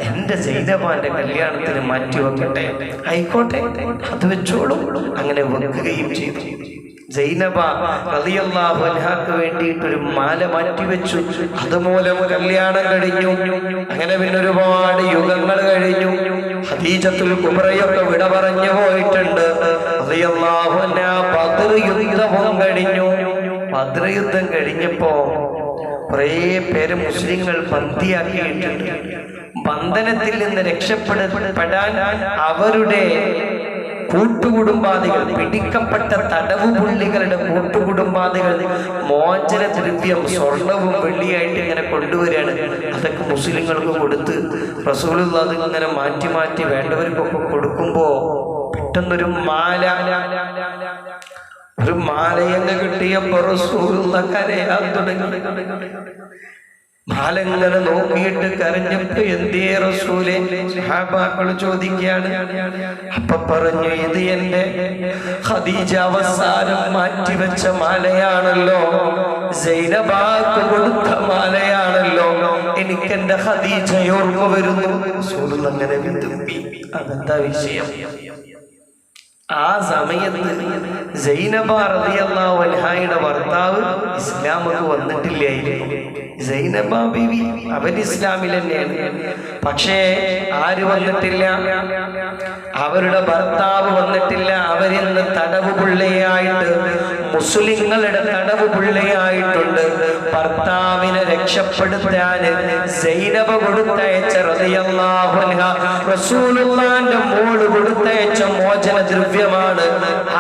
S1: എൻ്റെ സൈനബാന്റെ കല്യാണത്തിന് മാറ്റി വെക്കട്ടെ. ആയിക്കോട്ടെ, അത് വെച്ചോളൂ. അങ്ങനെ വെക്കുകയും ചെയ്തു. സൈനബ റളിയല്ലാഹു അൻഹാക്ക് വേണ്ടിയിട്ടൊരു മാല മാറ്റി വെച്ചു. അതുമൂലം കല്യാണം കഴിഞ്ഞു. അങ്ങനെ പിന്നെ ഒരുപാട് യുഗങ്ങൾ കഴിഞ്ഞു. ഖദീജത്തുൽ കുബ്രയൊക്കെ വിട പറഞ്ഞു പോയിട്ടുണ്ട്. റളിയല്ലാഹു അൻഹ ബദർ യുദ്ധവും കഴിഞ്ഞു. ബദർ യുദ്ധം കഴിഞ്ഞപ്പോ കുറേ പേര് മുസ്ലിങ്ങൾ ബന്ദിയാക്കിയിട്ടുണ്ട്. ബന്ധനത്തിൽ നിന്ന് രക്ഷപ്പെടാൻ അവരുടെ കൂട്ടുകുടുംബാദികൾ, പിടിക്കപ്പെട്ട തടവു പുള്ളികളുടെ കൂട്ടുകുടുംബാദികൾ മോചന ദ്രവ്യം സ്വർണവും വെള്ളിയായിട്ട് ഇങ്ങനെ കൊണ്ടുവരികയാണ്. അതൊക്കെ മുസ്ലിങ്ങൾക്ക് കൊടുത്ത് റസൂലുള്ളാഹി ഇങ്ങനെ മാറ്റി മാറ്റി വേണ്ടവർക്കൊക്കെ കൊടുക്കുമ്പോ പെട്ടെന്നൊരു ഒരു മാലയെന്ന് കിട്ടിയപ്പോ റസൂലുള്ളാഹി കരയാൻ തുടങ്ങി. മാലങ്ങനെ നോക്കിയിട്ട് കരഞ്ഞപ്പോ എന്തേ റസൂലേ? സഹാബാക്കൾ ചോദിക്കുകയാണ്. അപ്പൊ പറഞ്ഞു, ഇത് എന്റെ ഖദീജ അവസാനം മാറ്റിവെച്ച മാലയാണല്ലോ, സൈനബാക്ക് കൊടുത്ത മാലയാണല്ലോ, എനിക്ക് എന്റെ ഖദീജ ഓർമ്മ വരുന്നു. റസൂൽ അങ്ങനെ വിതുമ്പി. അതെന്താ വിഷയം? ആ സമയത്ത് സൈനബ റളിയല്ലാഹു അൻഹയുടെ ഭർത്താവ് ഇസ്ലാമൊക്കെ വന്നിട്ടില്ലായിരുന്നു. സൈനബ ബീവി അവർ ഇസ്ലാമിൽ തന്നെയാണ്. പക്ഷേ ആര് വന്നിട്ടില്ല? അവരുടെ ഭർത്താവ് വന്നിട്ടില്ല. അവരിന്ന് തടവ് പിള്ളയായിട്ട്, മുസ്ലിങ്ങളുടെ തടവ് പിള്ളയായിട്ടുണ്ട്. ഭർത്താവിനെ രക്ഷപ്പെടുത്താൻ സൈനബ കൊടുത്തയച്ച റളിയല്ലാഹു അൻഹ റസൂലുള്ളാഹിന്റെ മോള് കൊടുത്തയച്ച മോചന ദ്രവ്യമാണ്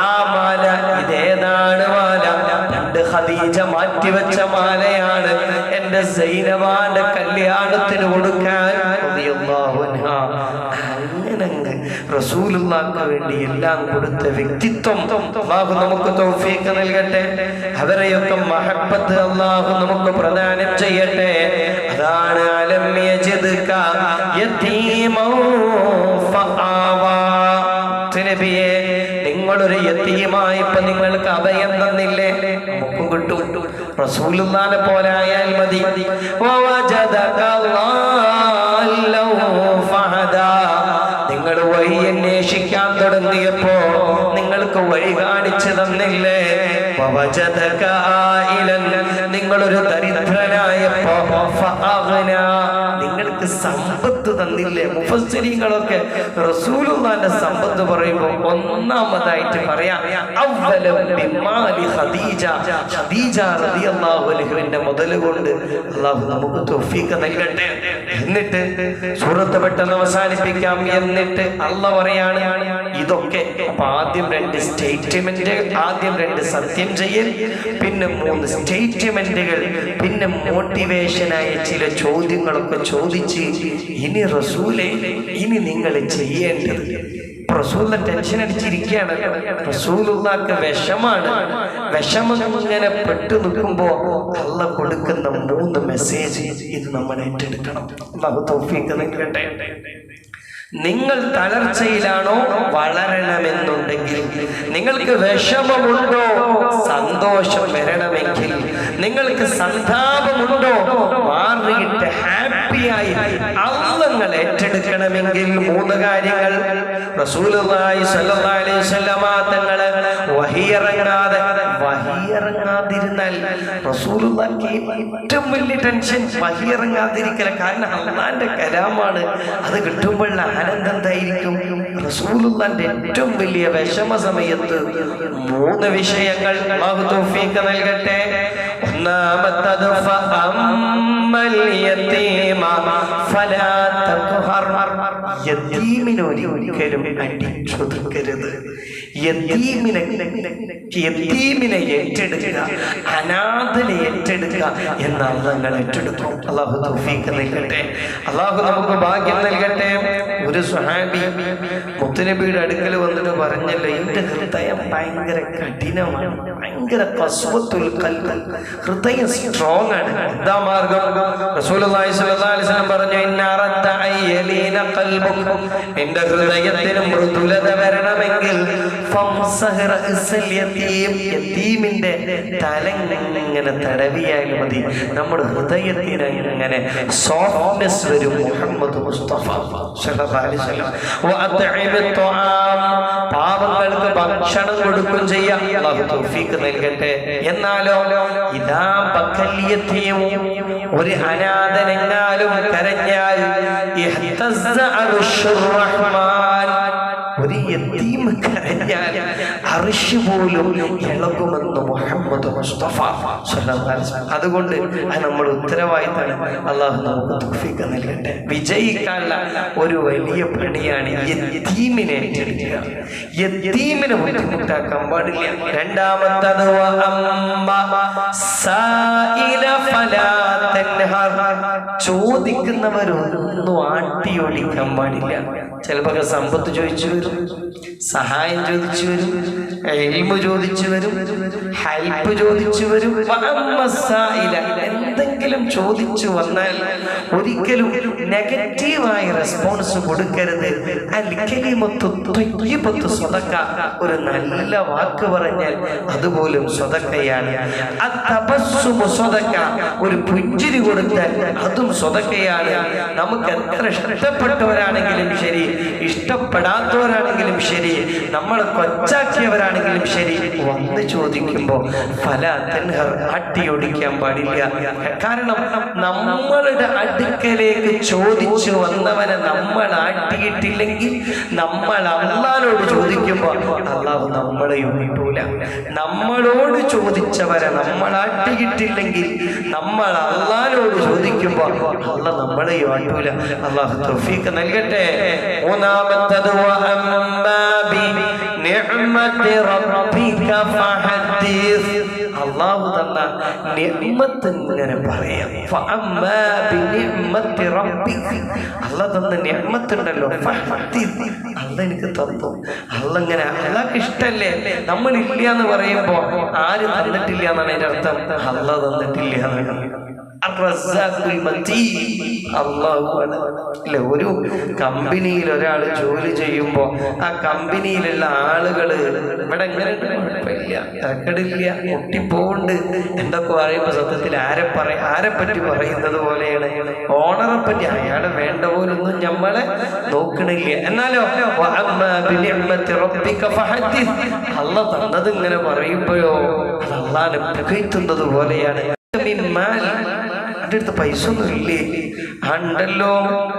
S1: ആ മാല. ഇതേതാണ് മാല? പണ്ട് ഖദീജ മാറ്റിവെച്ച മാലയാണ്. എന്റെ സൈനബാന്റെ കല്യാണത്തിന് കൊടുക്കാൻ റളിയല്ലാഹു അൻഹ. അങ്ങനെ റസൂലുള്ളാഹിക്ക് വേണ്ടി എല്ലാം കൊടുത്ത വ്യക്തിത്വം അല്ലാഹു നമുക്ക് തൗഫീഖ് നൽകട്ടെ. അവരെയൊക്കെ മഹബ്ബത്ത് അല്ലാഹു നമുക്ക് പ്രദാനം ചെയ്യട്ടെ. അതാണ് അലം യജിദ്ക യതീമൻ ഫആവാ. നബിയേ, നിങ്ങളൊരു യതീമായപ്പോ നിങ്ങൾക്ക് അഭയം തന്നില്ലേ? നമുക്കും കിട്ടും. റസൂലുള്ളാഹിനെ പോലെ ആയാൽ മതി. വവജദക ളാല്ലഹു ഫഹദാ. നിങ്ങൾ വഴി അന്വേഷിക്കാൻ തുടങ്ങിയപ്പോ നിങ്ങൾക്ക് വഴി കാണിച്ചു തന്നില്ലേ? വവജദക ആയിലൻ. നിങ്ങളൊരു ദരിദ്രനായപ്പോ ഫഅഗ്നാ. നിങ്ങൾക്ക് സമ്പത്ത് തന്നില്ലേ? മുഫസ്സിരീങ്ങളൊക്കെ റസൂലുള്ളാഹിന്റെ സമ്പത്ത് പറയുമ്പോൾ ഒന്നാമതായിട്ട് പറയാം അവ്വലം ബിമാലി ഖദീജ. ഖദീജ റളിയല്ലാഹു അൻഹയുടെ മുതൽ കൊണ്ട് അല്ലാഹു നമുക്ക് തൗഫീഖ് നൽകട്ടെ. എന്നിട്ട് സൂറത്ത് പെട്ടെന്ന് അവസാനിപ്പിക്കാം. എന്നിട്ട് അല്ലാഹു പറയാണ് ഇതൊക്കെ ആദ്യം 2 സ്റ്റേറ്റ്മെന്റ്, ആദ്യം 2 സത്യം ചെയ്യൽ, പിന്നെ 3 സ്റ്റേറ്റ്മെന്റുകൾ, പിന്നെ മോട്ടിവേഷനായ ചില ചോദ്യങ്ങളൊക്കെ ചോദിച്ച് ഇനി റസൂലേ ഇനി നിങ്ങൾ ചെയ്യേണ്ടത്. റസൂലിനെ ടെൻഷൻ അടിച്ചിരിക്കുകയാണ്. റസൂലുള്ളാഹിക്ക് വിഷമാണ്. വിഷമം ഇങ്ങനെ പെട്ടു നിൽക്കുമ്പോ അല്ലാഹു കൊടുക്കുന്ന 3 മെസ്സേജ് ഇത് നമ്മൾ ഏറ്റെടുക്കണം. അല്ലാഹു തൗഫീഖ് നൽകട്ടെ. നിങ്ങൾ തളർച്ചയിലാണോ? വളരണമെന്നുണ്ടെങ്കിൽ, നിങ്ങൾക്ക് വിഷമമുണ്ടോ? സന്തോഷം വരണമെങ്കിൽ, നിങ്ങൾക്ക് സന്താപമുണ്ടോ? മാറിയിട്ട് ഹാപ്പിയായി അള്ളങ്ങൾ ഏറ്റെടുക്കണമെങ്കിൽ 3 കാര്യങ്ങൾ. റസൂലുള്ളാഹി സ്വല്ലല്ലാഹു അലൈഹി വസല്ലമ തങ്ങളെ വഹിയിറങ്ങാതിരുന്നാൽ റസൂലുള്ളാഹിക്ക് ഏറ്റവും വലിയ ടെൻഷൻ വഹിയിറങ്ങാതിരിക്കല. കാരണം അള്ളാന്റെ കലാമാണ്. അത് കിട്ടുമ്പോഴുള്ള ആനന്ദം എന്തായിരിക്കും? റസൂലുള്ളാഹിന്റെ ഏറ്റവും വലിയ വിഷമ സമയത്ത് 3 വിഷയങ്ങൾ അല്ലാഹു തൗഫീഖ് നൽകട്ടെ. ഒന്നാമത്തത് ഫഅമ്മൽ യതീമ ഫലാ തഖ്ഹർ. യതീമിനെ ഒരിക്കലും അടിച്ചൊതുക്കരുത്. യതീമിനെ ഏറ്റെടുക്കുക, അനാഥനെ ഏറ്റെടുക്കുക എന്ന അള്ളാഹ് ഏറ്റെടുക്കും. അല്ലാഹു തൗഫീഖ് നൽകട്ടെ. അല്ലാഹു നമുക്ക് ഭാഗ്യം നൽകട്ടെ. ഒരു സ്വഹാബി മുത്തുനബിയുടെ അടുക്കൽ വന്നിട്ട് പറഞ്ഞല്ലോ, എന്റെ ഹൃദയം ഭയങ്കര കഠിനമാണ്, ഭയങ്കര ഖസ്വത്തുൽ ഖൽബ്, ഹൃദയം സ്ട്രോങ് ആണ്. എന്താ മാർഗം? റസൂലുള്ളാഹി സ്വല്ലല്ലാഹു അലൈഹി വസല്ലം പറഞ്ഞു, ഇന്ന അറദ്ത അയ്യലീന ഖൽബുക. എന്റെ ഹൃദയത്തിന് മൃദുലത വരണമെങ്കിൽ ഫംസഹ് റഅ്സൽ യതീം. യതീമിന്റെ തല ഇങ്ങനെ തടവിയാൽ മതി. നമ്മുടെ ഹൃദയത്തിന് ഇങ്ങനെ സോഫ്റ്റ്നെസ് വരും. മുഹമ്മദ് മുസ്തഫ സ്വല്ലല്ലാഹു അലൈഹി വസല്ലം വഅത്ഇമത് തുആം. പാവങ്ങൾക്ക് ഭക്ഷണം കൊടുക്കുകയും ചെയ്യാം. അല്ലാഹു തൗഫീഖ് നൽകട്ടെ. എന്നാലോ ഇദാ ബക്കൽ യതീം, ഒരു അനാഥനെങ്ങാലും കരഞ്ഞാൽ ഇഹ്തസ്സ അർശുർ റഹ്മാൻ. ഒരു യതീം കരഞ്ഞാൽ അർശ് പോലും ഇളകുമെന്ന് മുഹമ്മദ് മുസ്തഫ സ്വല്ലല്ലാഹു അലൈഹി വസല്ലം. അതുകൊണ്ട് നമ്മൾ ഉത്തരവാദിത്തമാണ്. അല്ലാഹു നമുക്ക് തൗഫീഖ് നൽകട്ടെ. വിജയിക്കാനുള്ള ഒരു വലിയ പണിയാണ് യതീമിനെ ഏറ്റെടുക്കുക. യതീമിനെ ബുദ്ധിമുട്ടാക്കാൻ പാടില്ല. രണ്ടാമത്തത് ചോദിക്കുന്നവരൊന്നും ആട്ടിയോടിക്കാൻ പാടില്ല. ചിലപ്പോൾ സമ്പത്ത് ചോദിച്ചു വരും, സഹായം ചോദിച്ചു വരും, ഇൽമു ചോദിച്ചു വരും, ഹെൽപ്പ് ചോദിച്ചു വരും. എന്തെങ്കിലും ചോദിച്ചു വന്നാൽ ഒരിക്കലും നെഗറ്റീവായ റെസ്പോൺസ് കൊടുക്കരുത്. സ്വതക്ക, ഒരു നല്ല വാക്ക് പറഞ്ഞാൽ അതുപോലും സ്വതക്കയാണ്. ഒരു പുഞ്ചിരി കൊടുത്താൽ അതും സ്വതക്കയാണ്. നമുക്ക് എത്ര ഇഷ്ടപ്പെട്ടവരാണെങ്കിലും ശരി, ഇഷ്ടപ്പെടാത്തവരാണെങ്കിലും ശരി, നമ്മളെ കൊച്ചാക്കിയവരാണെങ്കിലും ശരി, വന്ന് ചോദിക്കുമ്പോൾ ഫല തൻഹർ, അട്ടിയൊടിക്കാൻ പാടില്ല. കാരണം നമ്മളുടെ അടുക്കലേക്ക് ചോദിച്ചു വന്നവനെ നമ്മൾ ആട്ടിയിട്ടില്ലെങ്കിൽ, നമ്മൾ അള്ളാഹുവോട് ചോദിക്കുമ്പോൾ അള്ളാഹു നമ്മളെ ഒന്നിട്ടൂല. നമ്മളോട് ചോദിച്ചവരെ നമ്മൾ ആട്ടിയിട്ടില്ലെങ്കിൽ, നമ്മൾ അള്ളാഹുവോട് ചോദിക്കുമ്പോൾ അള്ളാഹ് നമ്മളെ ആട്ടൂല. അള്ളാഹു തൗഫീഖ് നൽകട്ടെ. മൂന്നാമത്തത് അള്ളാഹു തന്ന നിഅ്മത്ത് ഇങ്ങനെ പറയാം. ഫഅമ്മാ ബിനിഅ്മത്തി റബ്ബിക, അള്ളാഹ് തന്ന നിഅ്മത്ത് ഉണ്ടല്ലോ, ഫഹദ്ദിസ്, അള്ളാഹ് എനിക്ക് തന്നു. അള്ളാഹ് ഇങ്ങനെ, അള്ളാഹ്ക്ക് ഇഷ്ടല്ലേ നമ്മൾ ഇല്ല എന്ന് പറയുമ്പോ ആര് തന്നിട്ടില്ല എന്നാണ് അതിന്റെ അർത്ഥം. അള്ളാഹ് തന്നിട്ടില്ല എന്നാണ്. ഒരു കമ്പനിയിൽ ഒരാൾ ജോലി ചെയ്യുമ്പോ ആ കമ്പനിയിലുള്ള ആളുകള് ഇവിടെ എങ്ങനെ തരക്കടില്ല, ഒട്ടിപ്പോണ്ട് എന്തൊക്കെ പറയുമ്പോ സത്യത്തിൽ ആരെ പറ്റി പറയുന്നത് പോലെയാണ്. ഓണറെ പറ്റി അയാളെ വേണ്ട പോലൊന്നും നമ്മളെ നോക്കണില്ല. എന്നാലോ അള്ളാഹ് തന്നത് ഇങ്ങനെ പറയുമ്പോഴോ അത് അള്ളാഹിനെ പുകഴ്ത്തുന്നത് പോലെയാണ്. എൻ്റെ അടുത്ത് പൈസ ഒന്നും ഇല്ലേ? ഉണ്ടല്ലോ.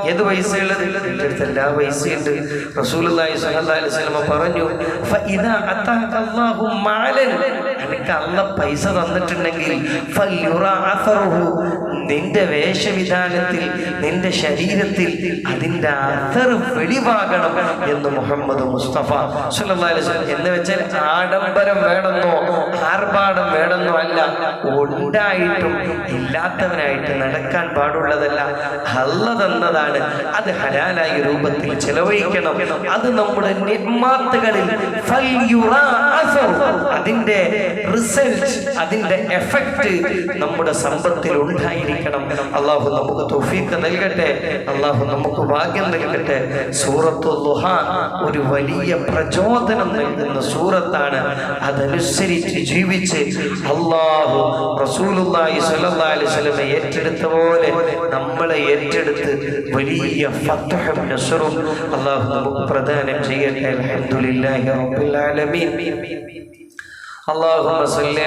S1: ഏത് പൈസയുള്ളത്? എൻ്റെ അടുത്ത് എല്ലാ പൈസയുണ്ട്. റസൂലുള്ളാഹി സ്വല്ലല്ലാഹു അലൈഹി വസല്ലം പറഞ്ഞു, ഫഇദാ അതാക അല്ലാഹു മാലൻ, എനിക്ക് അല്ലാഹ് പൈസ തന്നിട്ടുണ്ടെങ്കിൽ ഫൽയുറാ അസറുഹു, നിന്റെ വേഷവിധാനത്തിൽ നിന്റെ ശരീരത്തിൽ അതിൻ്റെ അസർ വെളിവാകണം എന്ന് മുഹമ്മദ് മുസ്തഫ സ്വല്ലല്ലാഹു അലൈഹി വസല്ലം. എന്ന് വെച്ചാൽ ആഡംബരം വേണമെന്നോ ആർഭാടം വേണമെന്നോ അല്ല, ഉണ്ടായിട്ടും ഇല്ലാത്തവനായിട്ട് നടക്കാൻ പാടുള്ളതല്ല. അല്ലാഹ് തന്നതാണ്, അത് ഹലാലായ രൂപത്തിൽ ചെലവഴിക്കണം. അത് നമ്മുടെ നിഅ്മത്തുകളിൽ അതിന്റെ റിസൾട്ട്, അതിന്റെ എഫക്റ്റ് നമ്മുടെ സമ്പത്തിൽ ഉണ്ടായിരിക്കണം. അള്ളാഹു നമുക്ക് തൗഫീഖ് നൽകട്ടെ, അള്ളാഹു നമുക്ക് ഭാഗ്യം നൽകട്ടെ. സൂറത്തുൽ ദുഹ ഒരു വലിയ പ്രചോദനം നൽകുന്ന സൂറത്താണ്. അതനുസരിച്ച് ജീവിച്ച് അള്ളാഹു റസൂലുള്ളാഹി സ്വല്ലല്ലാഹു അലൈഹി വസല്ലം ഏറ്റെടുത്ത പോലെ നമ്മളെ ഏറ്റെടുത്ത് വലിയ ഫത്ഹും നസ്റും അള്ളാഹു നമുക്ക് പ്രദാനം ചെയ്യട്ടെ. അൽഹംദുലില്ലാഹി റബ്ബിൽ ആലമീൻ. അല്ലാഹുമ്മ സ്വല്ലി